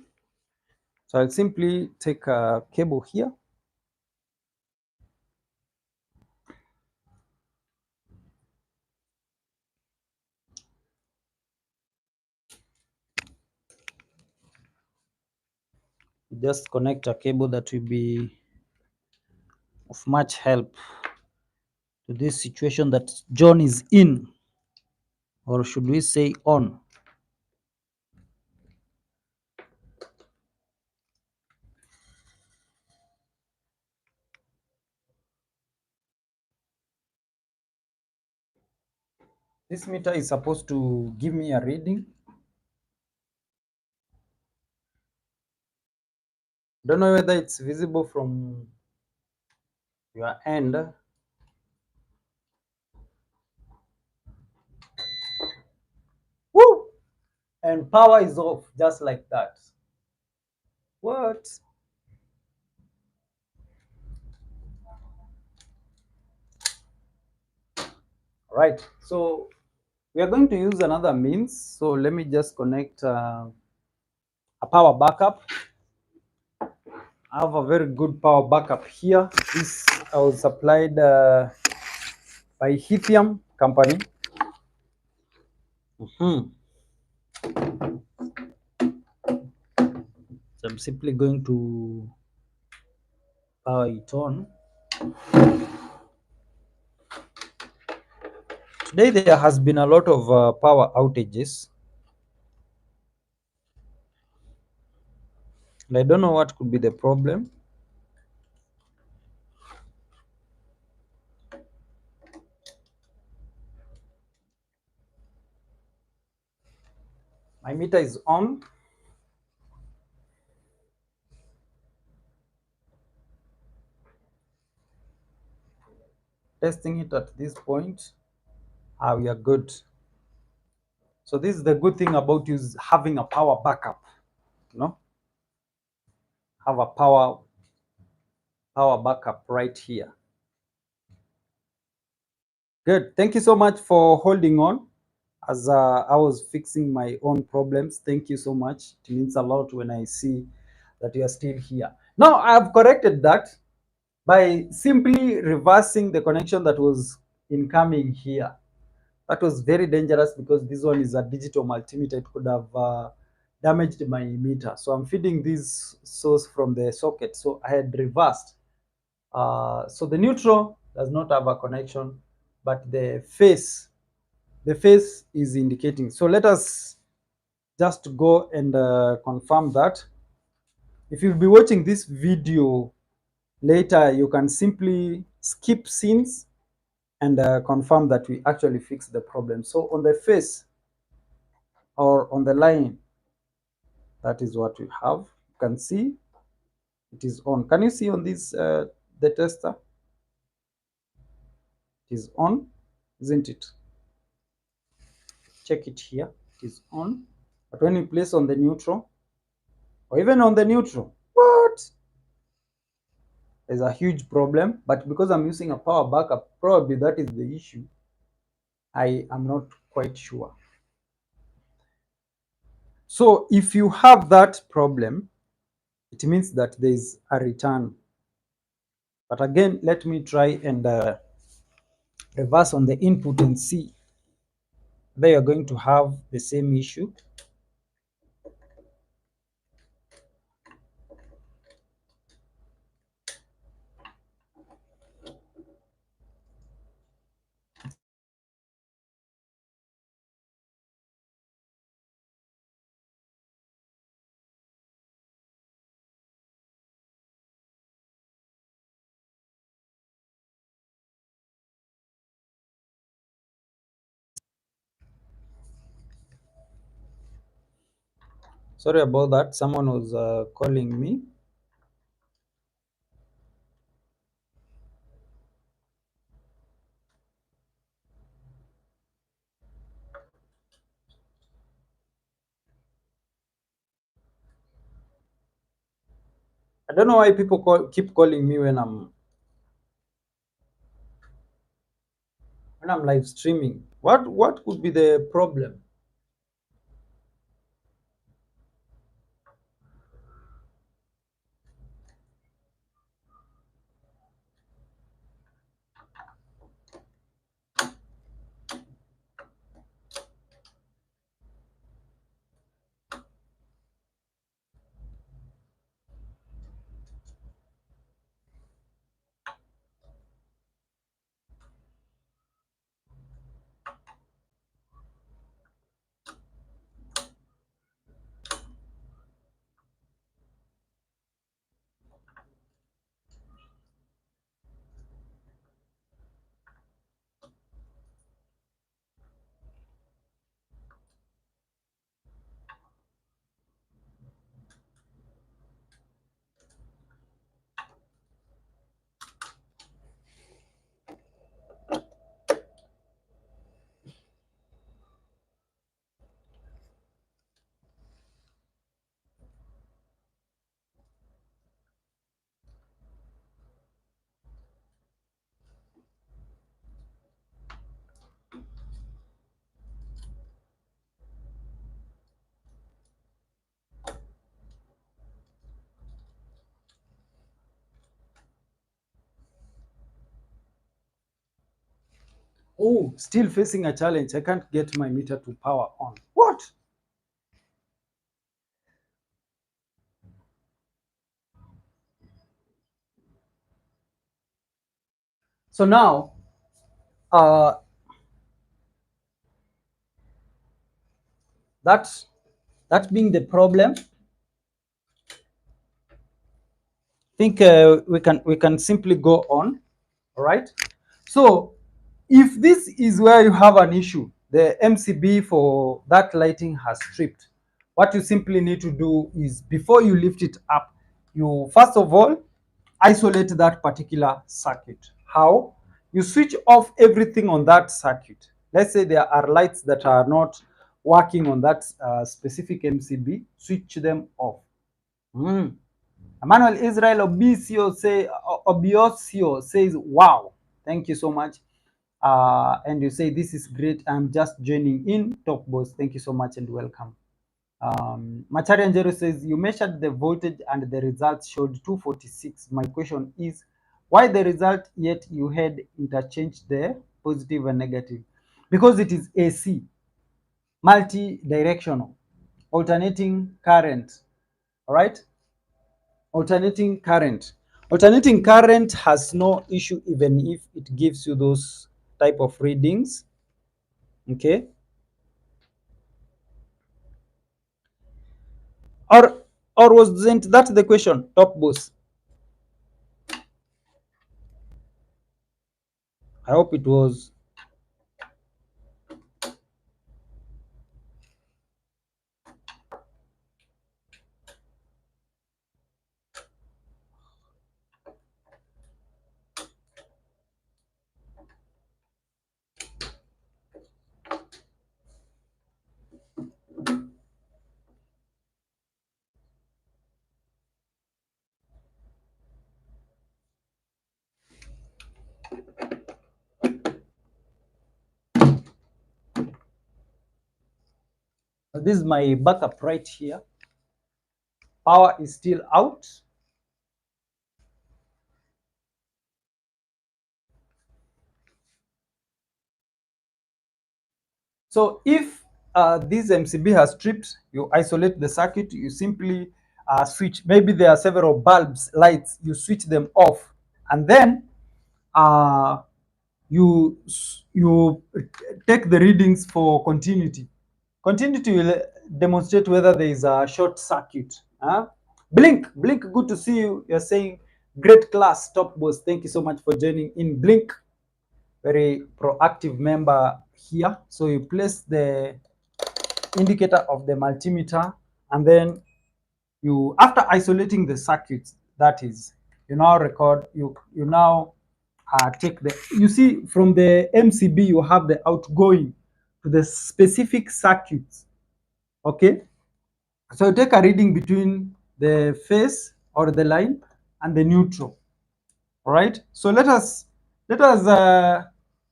So I'll simply take a cable here. Just connect a cable that will be of much help to this situation that John is in, or should we say on. This meter is supposed to give me a reading. Don't know whether it's visible from your end. Woo! And power is off just like that. What? All right, so we are going to use another means. So let me just connect a power backup. I have a very good power backup here. This I was supplied by Lithium company. So I'm simply going to power it on. Today there has been a lot of power outages, and I don't know what could be the problem. My meter is on. Testing it at this point. We are good. So this is the good thing about having a power backup. You know, have a power backup right here. Good. Thank you so much for holding on as I was fixing my own problems. Thank you so much. It means a lot when I see that you are still here. Now I have corrected that by simply reversing the connection that was incoming here. That was very dangerous because this one is a digital multimeter. It could have damaged my meter. So I'm feeding this source from the socket. So I had reversed. So the neutral does not have a connection, but the phase is indicating. So let us just go and confirm that. If you'll be watching this video later, you can simply skip scenes and confirm that we actually fixed the problem. So on the face or on the line, that is what we have. You can see it is on. Can you see on this the tester? It is on, isn't it? Check it here. It is on. But when you place on the neutral, or even on the neutral, what? There's a huge problem. But because I'm using a power backup, probably that is the issue. I am not quite sure. So if you have that problem, it means that there is a return. But again, let me try and reverse on the input and see whether you're going to have the same issue. Sorry about that. Someone was calling me. I don't know why people keep calling me when I'm live streaming. What could be the problem? Oh, still facing a challenge. I can't get my meter to power on. What? So now, uh, that being the problem, I think we can simply go on. All right. So if this is where you have an issue, the MCB for that lighting has stripped. What you simply need to do is, before you lift it up, you first of all isolate that particular circuit. How? You switch off everything on that circuit. Let's say there are lights that are not working on that specific MCB, switch them off. Emmanuel Israel Obiosio says, wow, thank you so much. And you say, this is great. I'm just joining in. Top boss, thank you so much and welcome. Machari Anjero says, you measured the voltage and the results showed 246. My question is, why the result yet you had interchanged there? positive and negative, because it is AC, multi-directional, alternating current. All right, alternating current. Alternating current has no issue even if it gives you those type of readings. Okay, or wasn't that the question, top boss? I hope it was. This is my backup right here. Power is still out. So if this MCB has tripped, you isolate the circuit, you simply switch. Maybe there are several bulbs, lights, you switch them off, and then uh, you you take the readings for continuity. Continuity will demonstrate whether there is a short circuit. Blink, Blink, good to see you. You're saying great class, top boss. Thank you so much for joining in. Blink, very proactive member here. So you place the indicator of the multimeter, and then you, after isolating the circuits, that is, you now record, you now take the, you see from the MCB you have the outgoing to the specific circuits. Okay, so you take a reading between the phase or the line and the neutral. All right, so let us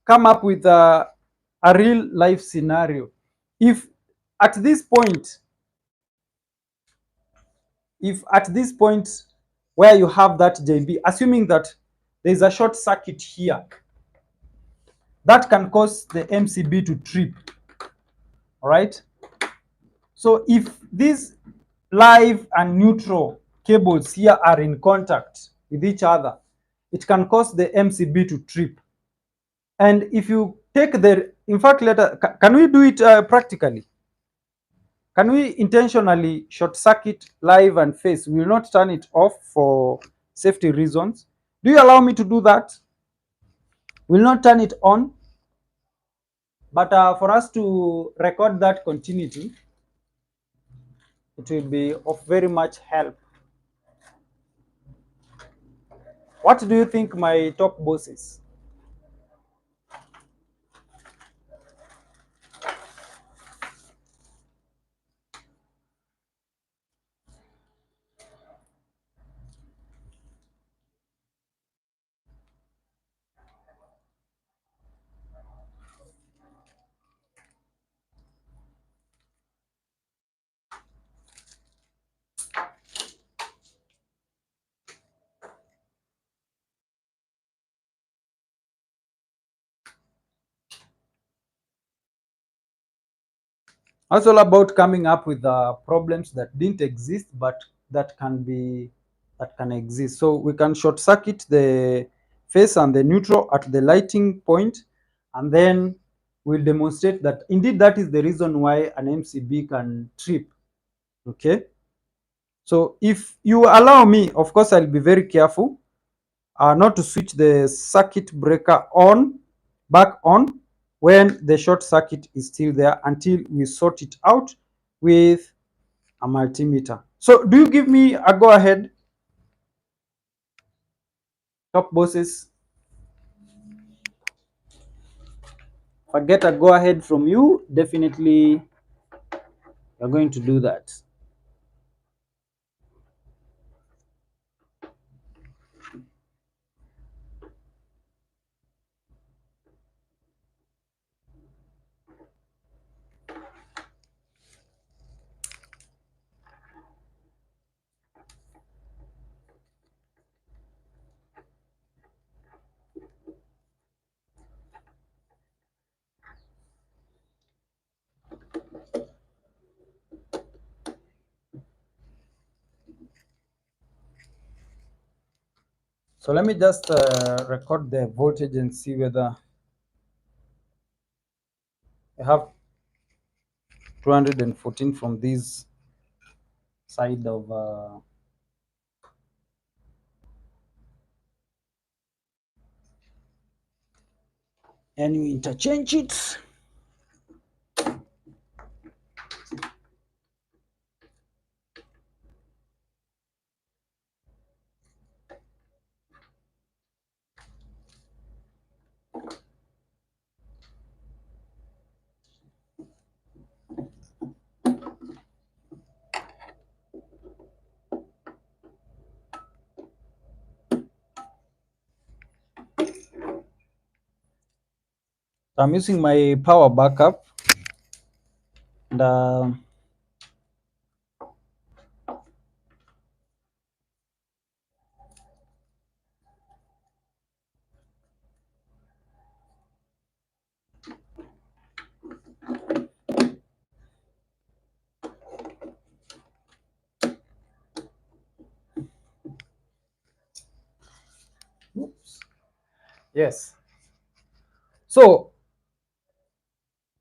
come up with a real life scenario. If at this point, if at this point where you have that JB, assuming that there is a short circuit here, that can cause the MCB to trip. All right, so if these live and neutral cables here are in contact with each other, it can cause the MCB to trip. And if you take the, in fact, can we do it practically? Can we intentionally short circuit live and phase? We will not turn it off for safety reasons. Do you allow me to do that? We'll not turn it on, but for us to record that continuity, it will be of very much help. What do you think, my top bosses? It's all about coming up with problems that didn't exist, but that can exist. So we can short circuit the phase and the neutral at the lighting point, and then we'll demonstrate that indeed that is the reason why an MCB can trip. Okay. So if you allow me, of course, I'll be very careful not to switch the circuit breaker on, back on, when the short circuit is still there, until we sort it out with a multimeter. So do you give me a go ahead, top bosses? If I get a go ahead from you, definitely you're going to do that. So let me just record the voltage and see whether I have 214 from this side of and you interchange it. I'm using my power backup, and oops. Yes. So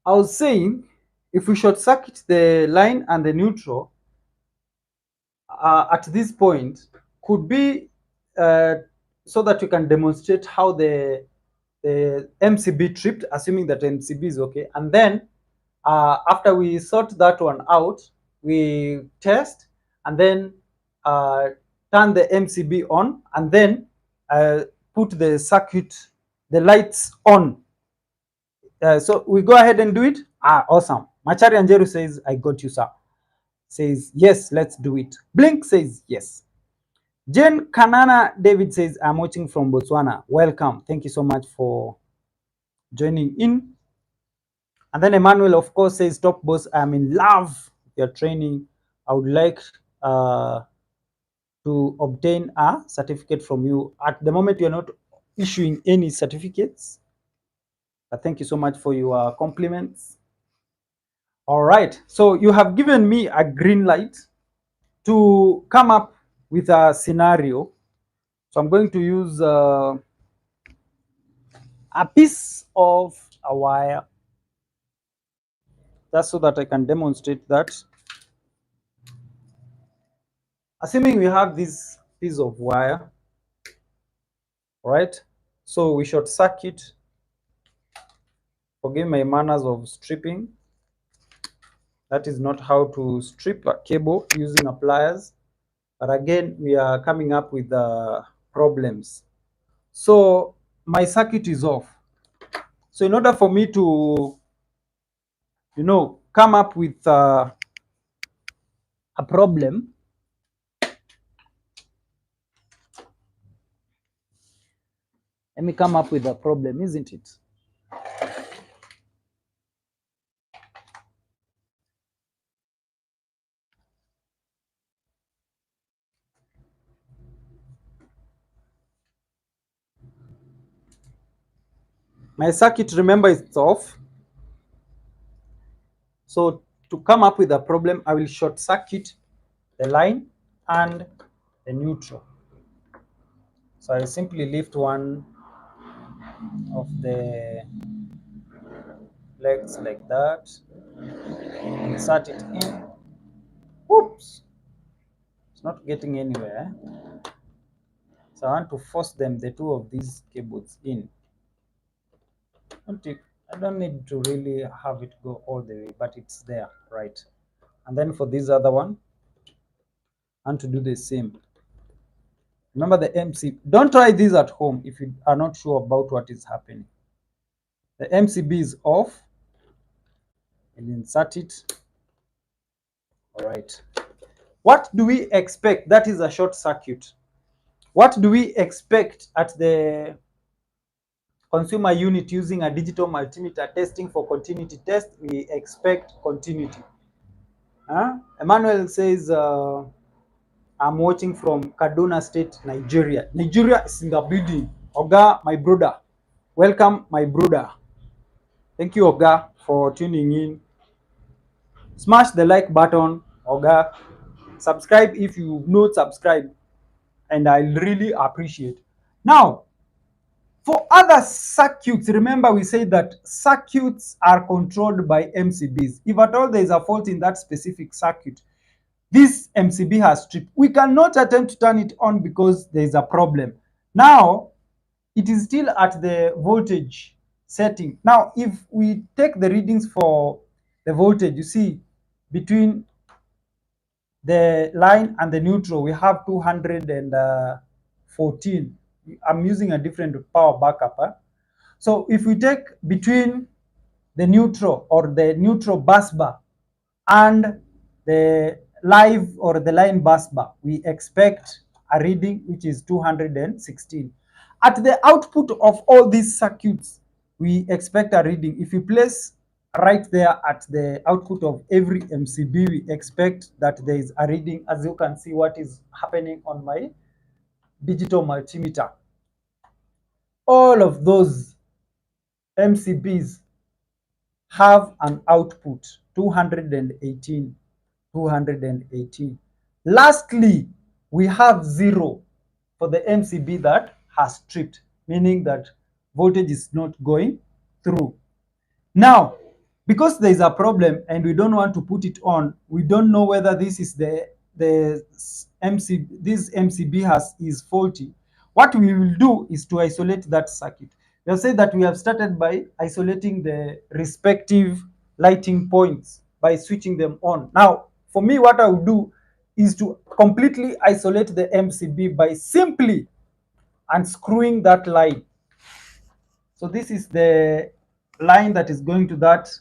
I was saying, if we short circuit the line and the neutral at this point, could be so that you can demonstrate how the MCB tripped, assuming that MCB is okay, and then after we sort that one out, we test and then turn the MCB on, and then put the circuit, the lights on. So we go ahead and do it. Awesome. Machari Anjeru says, I got you, sir. Says, yes, let's do it. Blink says, yes. Jane Kanana David says, I'm watching from Botswana. Welcome. Thank you so much for joining in. And then Emmanuel, of course, says, Top Boss, I'm in love with your training. I would like to obtain a certificate from you. At the moment, you're not issuing any certificates. But thank you so much for your compliments. All right. So you have given me a green light to come up with a scenario. So I'm going to use a piece of a wire just so that I can demonstrate that. Assuming we have this piece of wire, right? So we short circuit. Forgive my manners of stripping. That is not how to strip a cable using a pliers. But again, we are coming up with problems. So my circuit is off. So in order for me to, come up with a problem, let me come up with a problem, isn't it? My circuit, remember, it's off. So to come up with a problem, I will short circuit the line and the neutral. So I simply lift one of the legs like that, insert it in. Oops, it's not getting anywhere. So I want to force them, the two of these cables, in. I don't need to really have it go all the way, but it's there, right? And then for this other one, I want to do the same. Remember the MC. Don't try this at home if you are not sure about what is happening. The MCB is off. And insert it. All right. What do we expect? That is a short circuit. What do we expect at the consumer unit using a digital multimeter testing for continuity test? We expect continuity. Emmanuel says, I'm watching from Kaduna State, Nigeria. Nigeria is in the building. Oga, my brother. Welcome, my brother. Thank you, Oga, for tuning in. Smash the like button, Oga. Subscribe if you not subscribe, and I really appreciate. Now, for other circuits, remember we said that circuits are controlled by MCBs. If at all there is a fault in that specific circuit, this MCB has tripped. We cannot attempt to turn it on because there is a problem. Now, it is still at the voltage setting. Now, if we take the readings for the voltage, you see between the line and the neutral, we have 214. I'm using a different power backup. So if we take between the neutral or the neutral bus bar and the live or the line bus bar, we expect a reading which is 216. At the output of all these circuits, we expect a reading. If you place right there at the output of every MCB, we expect that there is a reading, as you can see what is happening on my digital multimeter. All of those MCBs have an output 218, 218. Lastly, we have 0 for the MCB that has tripped, meaning that voltage is not going through. Now, because there is a problem and we don't want to put it on, we don't know whether this is the this MCB is faulty. What we will do is to isolate that circuit. They'll say that we have started by isolating the respective lighting points by switching them on. Now, for me, what I will do is to completely isolate the MCB by simply unscrewing that line. So this is the line that is going to that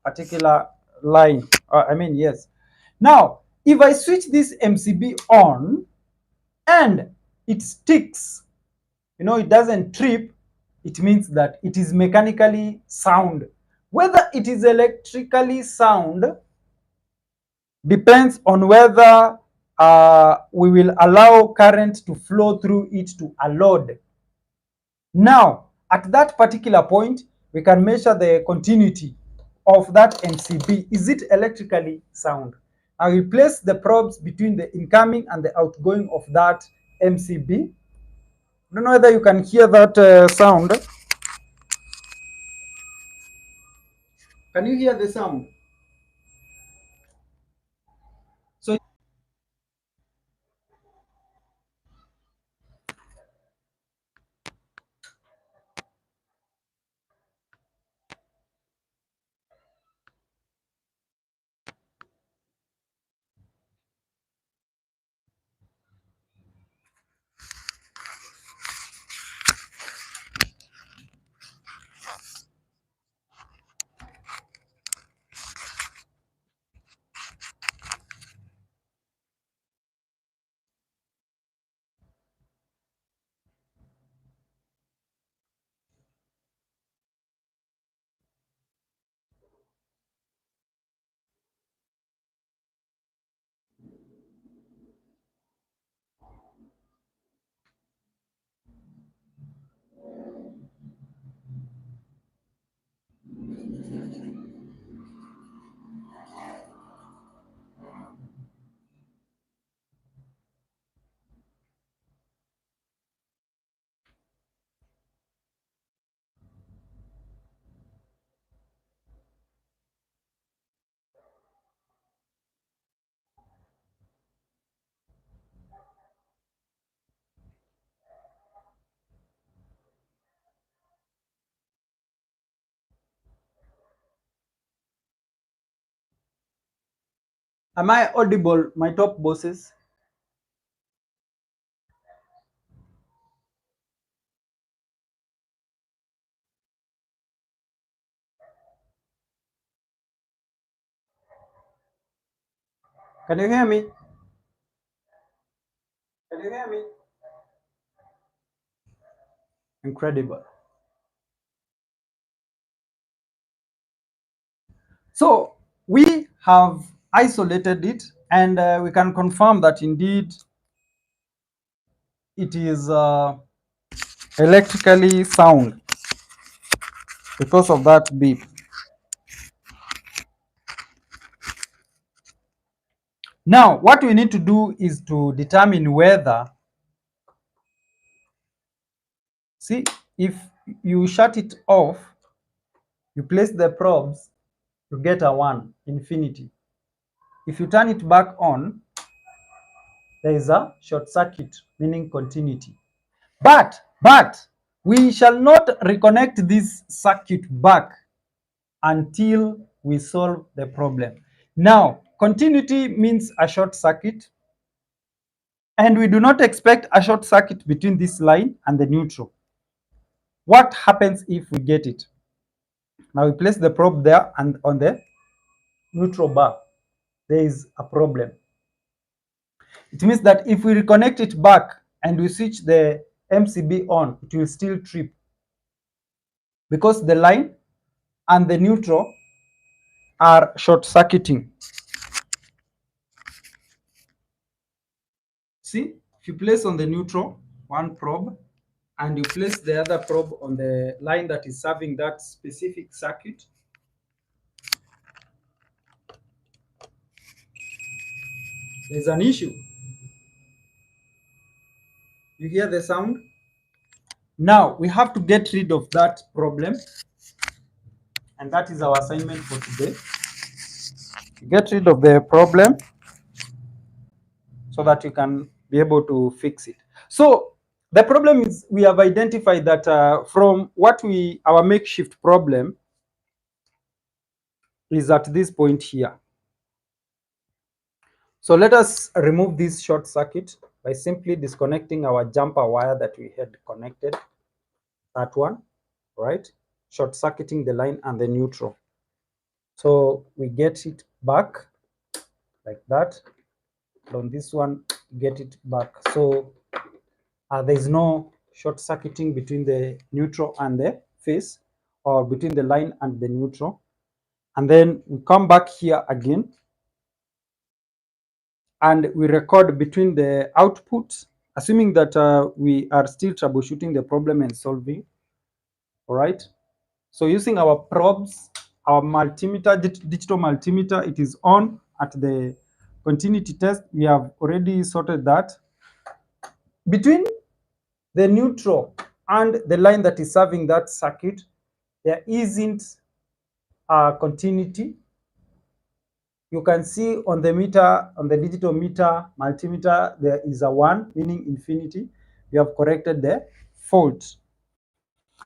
particular line. Yes. Now, if I switch this MCB on and it sticks, it doesn't trip, it means that it is mechanically sound. Whether it is electrically sound depends on whether we will allow current to flow through it to a load. Now, at that particular point, we can measure the continuity of that MCB. Is it electrically sound? I will place the probes between the incoming and the outgoing of that MCB. I don't know whether you can hear that sound. Can you hear the sound? So, am I audible, my top bosses? Can you hear me? Can you hear me? Incredible. So we have isolated it and we can confirm that indeed it is electrically sound because of that beep. Now, what we need to do is to determine whether See, if you shut it off, you place the probes, you get a 1, infinity. If you turn it back on, there is a short circuit, meaning continuity. But we shall not reconnect this circuit back until we solve the problem. Now, continuity means a short circuit, and we do not expect a short circuit between this line and the neutral. What happens if we get it? Now we place the probe there, and on the neutral bar, there is a problem. It means that if we reconnect it back and we switch the MCB on, it will still trip, because the line and the neutral are short circuiting. See, if you place on the neutral one probe and you place the other probe on the line that is serving that specific circuit, there's an issue. You hear the sound? Now we have to get rid of that problem, and that is our assignment for today. Get rid of the problem so that you can be able to fix it. So the problem is, we have identified that from what our makeshift problem is at this point here. So let us remove this short circuit by simply disconnecting our jumper wire that we had connected, that one, right? Short circuiting the line and the neutral. So we get it back like that. On this one, get it back. So there is no short circuiting between the neutral and the phase, or between the line and the neutral. And then we come back here again, and we record between the output, assuming that we are still troubleshooting the problem and solving. All right. So using our probes, our multimeter, digital multimeter, it is on at the continuity test. We have already sorted that. Between the neutral and the line that is serving that circuit, there isn't a continuity. You can see on the meter, on the digital meter, multimeter, there is a 1, meaning infinity. We have corrected the fault.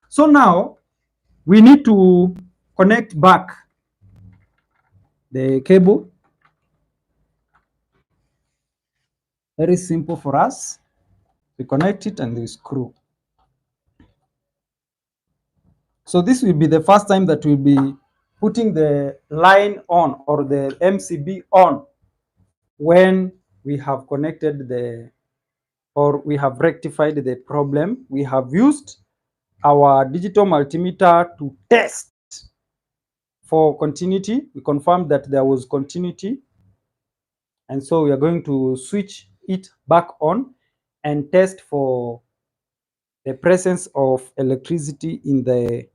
So now we need to connect back the cable. Very simple for us. We connect it and we screw. So this will be the first time that we'll be putting the line on, or the MCB on, when we have connected or we have rectified the problem. We have used our digital multimeter to test for continuity. We confirmed that there was continuity, and so we are going to switch it back on and test for the presence of electricity in the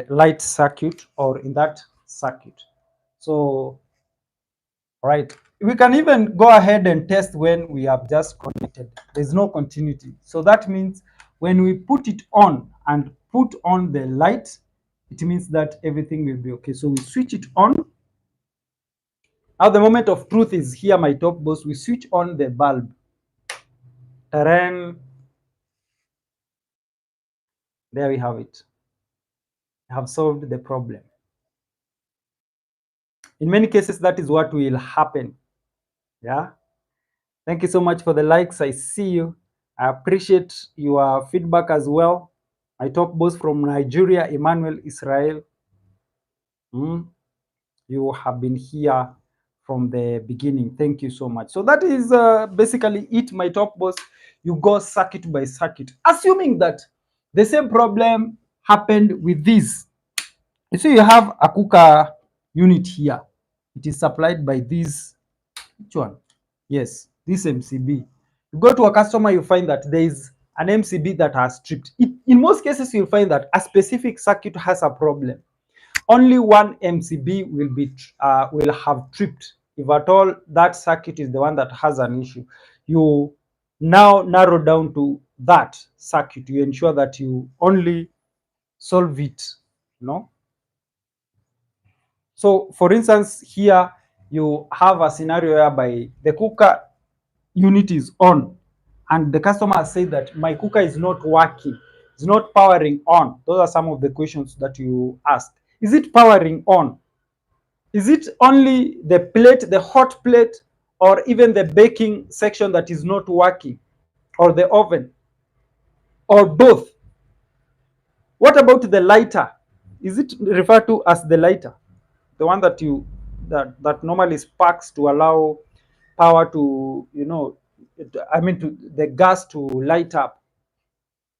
light circuit, or in that circuit. So, right, we can even go ahead and test when we have just connected. There's no continuity. So that means when we put it on and put on the light, it means that everything will be okay. So we switch it on. Now the moment of truth is here, my top boss. We switch on the bulb. Terrain. There we have it. We have solved the problem. In many cases, that is what will happen. Yeah. Thank you so much for the likes. I see you. I appreciate your feedback as well. My top boss from Nigeria, Emmanuel Israel. You have been here from the beginning. Thank you so much. So that is basically it, my top boss. You go circuit by circuit, assuming that the same problem happened with this. You see, you have a cooker unit here. It is supplied by this. Which one? Yes, this MCB. You go to a customer, you find that there is an MCB that has tripped. In most cases, you'll find that a specific circuit has a problem. Only one MCB will have tripped. If at all that circuit is the one that has an issue, you now narrow down to that circuit. You ensure that you only solve it, So for instance, here you have a scenario whereby the cooker unit is on and the customer said that my cooker is not working, it's not powering on. Those are some of the questions that you ask. Is it powering on? Is it only the plate, the hot plate, or even the baking section that is not working, or the oven, or both? What about the lighter? Is it referred to as the lighter, the one that that normally sparks to allow power to, I mean, to the gas to light up?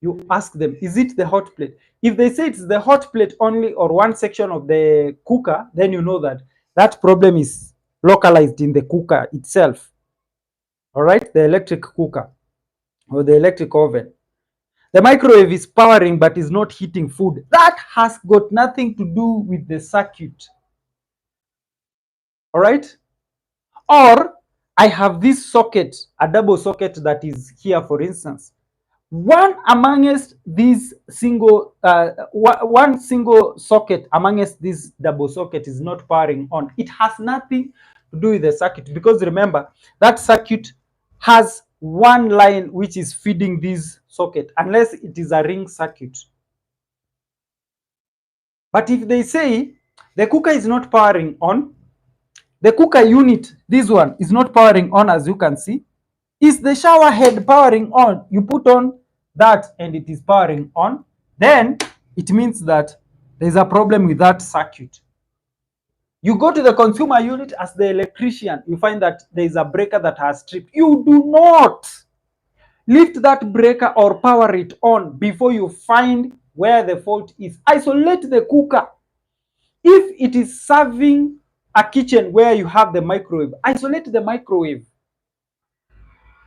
You ask them, is it the hot plate? If they say it's the hot plate only or one section of the cooker, then you know that that problem is localized in the cooker itself. All right, the electric cooker or the electric oven. The microwave is powering but is not heating food. That has got nothing to do with the circuit. All right. Or I have this socket, a double socket that is here, for instance. One amongst these one single socket amongst this double socket is not powering on. It has nothing to do with the circuit, because remember that circuit has one line which is feeding this socket, unless it is a ring circuit. But if they say the cooker is not powering on, the cooker unit, this one, is not powering on, as you can see, is the shower head powering on? You put on that and it is powering on, then it means that there's a problem with that circuit. You go to the consumer unit as the electrician, you find that there's a breaker that has tripped. You do not lift that breaker or power it on before you find where the fault is. Isolate the cooker. If it is serving a kitchen where you have the microwave, isolate the microwave.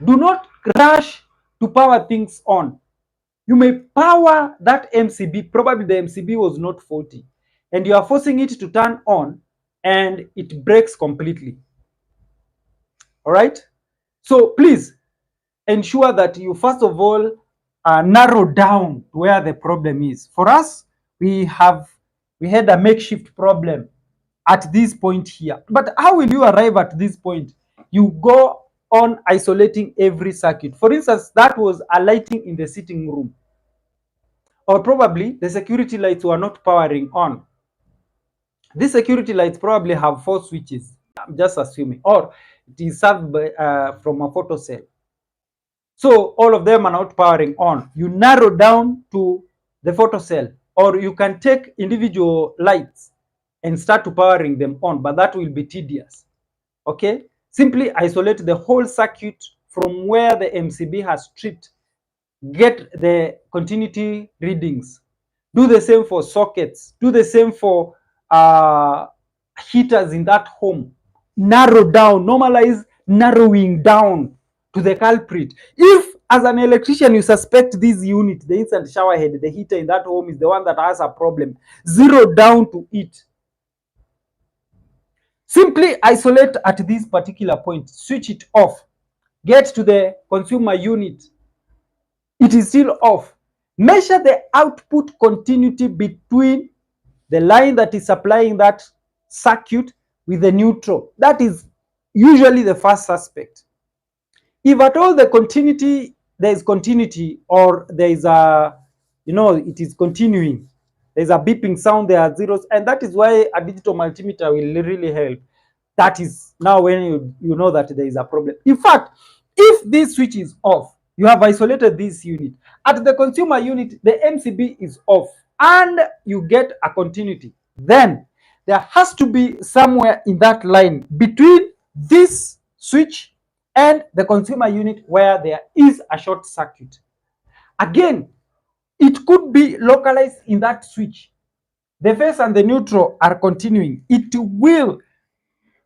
Do not rush to power things on. You may power that MCB, probably the MCB was not faulty, and you are forcing it to turn on and it breaks completely. All right? So please ensure that you first of all narrow down where the problem is. For us, we had a makeshift problem at this point here. But how will you arrive at this point? You go on isolating every circuit. For instance, that was a lighting in the sitting room. Or probably the security lights were not powering on. These security lights probably have 4 switches, I'm just assuming, or it is served by, from a photocell. So all of them are not powering on. You narrow down to the photocell, or you can take individual lights and start to powering them on, but that will be tedious. Okay, simply isolate the whole circuit from where the MCB has tripped. Get the continuity readings. Do the same for sockets. Do the same for heaters in that home. Narrow down, normalize narrowing down to the culprit. If as an electrician you suspect this unit, the instant shower head, the heater in that home is the one that has a problem, zero down to it. Simply isolate at this particular point, switch it off, get to the consumer unit, it is still off. Measure the output continuity between the line that is supplying that circuit with the neutral. That is usually the first suspect. If at all the continuity, there is continuity, or there is a, it is continuing, there's a beeping sound, there are zeros, and that is why a digital multimeter will really help. That is now when you know that there is a problem. In fact, if this switch is off, you have isolated this unit. At the consumer unit, the MCB is off and you get a continuity. Then there has to be somewhere in that line between this switch and the consumer unit where there is a short circuit. Again, it could be localized in that switch. The phase and the neutral are continuing. It will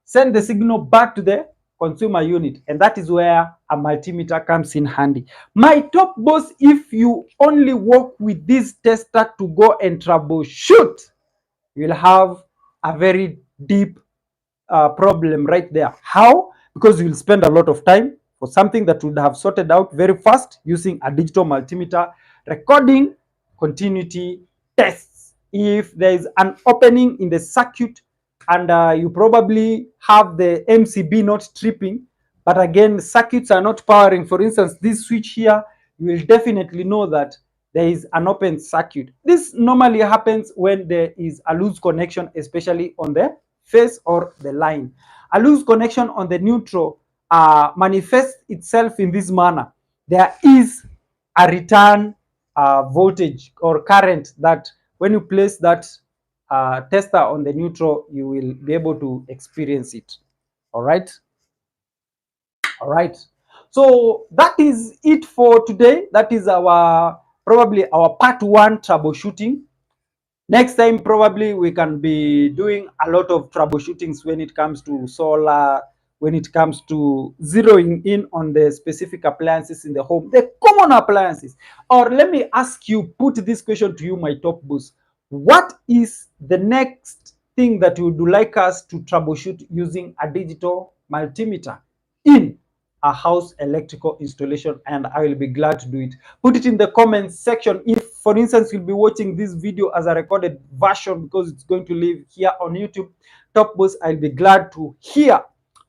send the signal back to the consumer unit, and that is where a multimeter comes in handy. My top boss, if you only work with this tester to go and troubleshoot, you'll have a very deep problem right there. How? Because you'll spend a lot of time for something that would have sorted out very fast using a digital multimeter, recording continuity tests. If there is an opening in the circuit and you probably have the MCB not tripping, but again, circuits are not powering. For instance, this switch here, you will definitely know that there is an open circuit. This normally happens when there is a loose connection, especially on the phase or the line. A loose connection on the neutral manifests itself in this manner. There is a return voltage or current that when you place that tester on the neutral, you will be able to experience it. All right. All right. So that is it for today. That is our probably our part one troubleshooting. Next time, probably we can be doing a lot of troubleshootings when it comes to solar, when it comes to zeroing in on the specific appliances in the home, the common appliances. Or let me ask you, put this question to you, my top boss. What is the next thing that you would like us to troubleshoot using a digital multimeter in a house electrical installation? And I will be glad to do it. Put it in the comments section. If, for instance, you'll be watching this video as a recorded version because it's going to live here on YouTube, top boss, I'll be glad to hear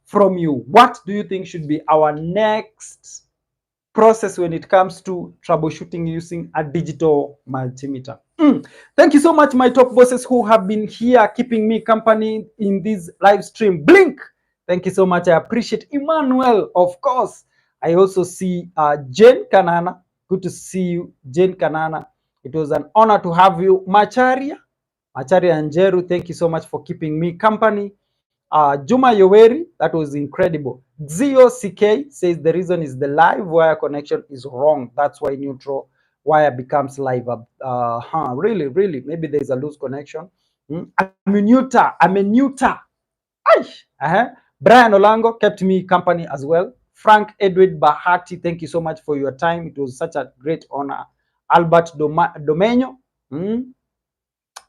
from you. What do you think should be our next process when it comes to troubleshooting using a digital multimeter? Thank you so much, my top bosses who have been here keeping me company in this live stream. Blink. Thank you so much. I appreciate Emmanuel, of course. I also see Jane Kanana. Good to see you, Jane Kanana. It was an honor to have you. Macharia and Jeru, thank you so much for keeping me company. Juma Yoweri, that was incredible. Zio CK says the reason is the live wire connection is wrong. That's why neutral wire becomes live. Really, really. Maybe there's a loose connection. Amenuta. Brian Olango kept me company as well. Frank Edward Bahati, thank you so much for your time. It was such a great honor. Albert Domenyo,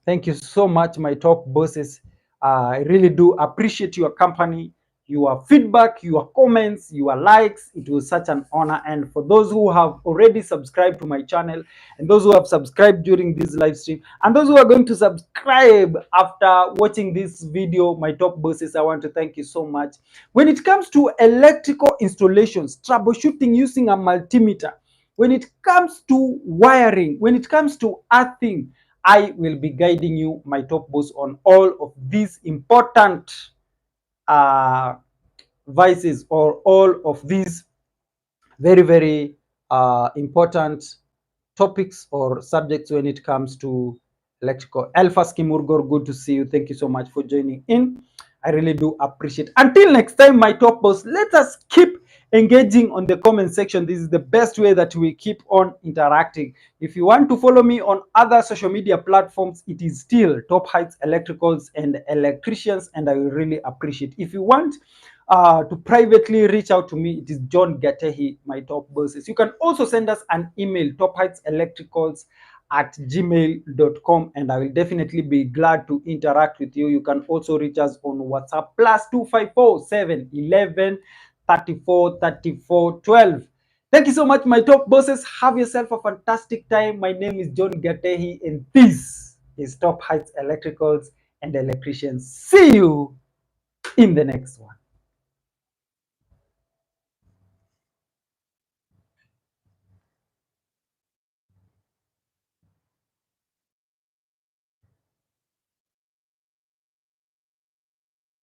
thank you so much, my top bosses. I really do appreciate your company, your feedback, your comments, your likes. It was such an honor. And for those who have already subscribed to my channel, and those who have subscribed during this live stream, and those who are going to subscribe after watching this video, my top bosses, I want to thank you so much. When it comes to electrical installations, troubleshooting using a multimeter, when it comes to wiring, when it comes to earthing, I will be guiding you, my top boss, on all of these important vices or all of these very, very important topics or subjects when it comes to electrical. Alpha Skimurgor, good to see you. Thank you so much for joining in. I really do appreciate. Until next time, my top boss, let us keep engaging on the comment section. This is the best way that we keep on interacting. If you want to follow me on other social media platforms, it is still Top Heights Electricals and Electricians, and I will really appreciate. If you want to privately reach out to me, it is John Gatehi, my top bosses. You can also send us an email, topheightselectricals@gmail.com, and I will definitely be glad to interact with you. You can also reach us on WhatsApp, +254 711 34 34 12. Thank you so much, my top bosses. Have yourself a fantastic time. My name is John Gatehi, and this is Top Heights Electricals and Electricians. See you in the next one.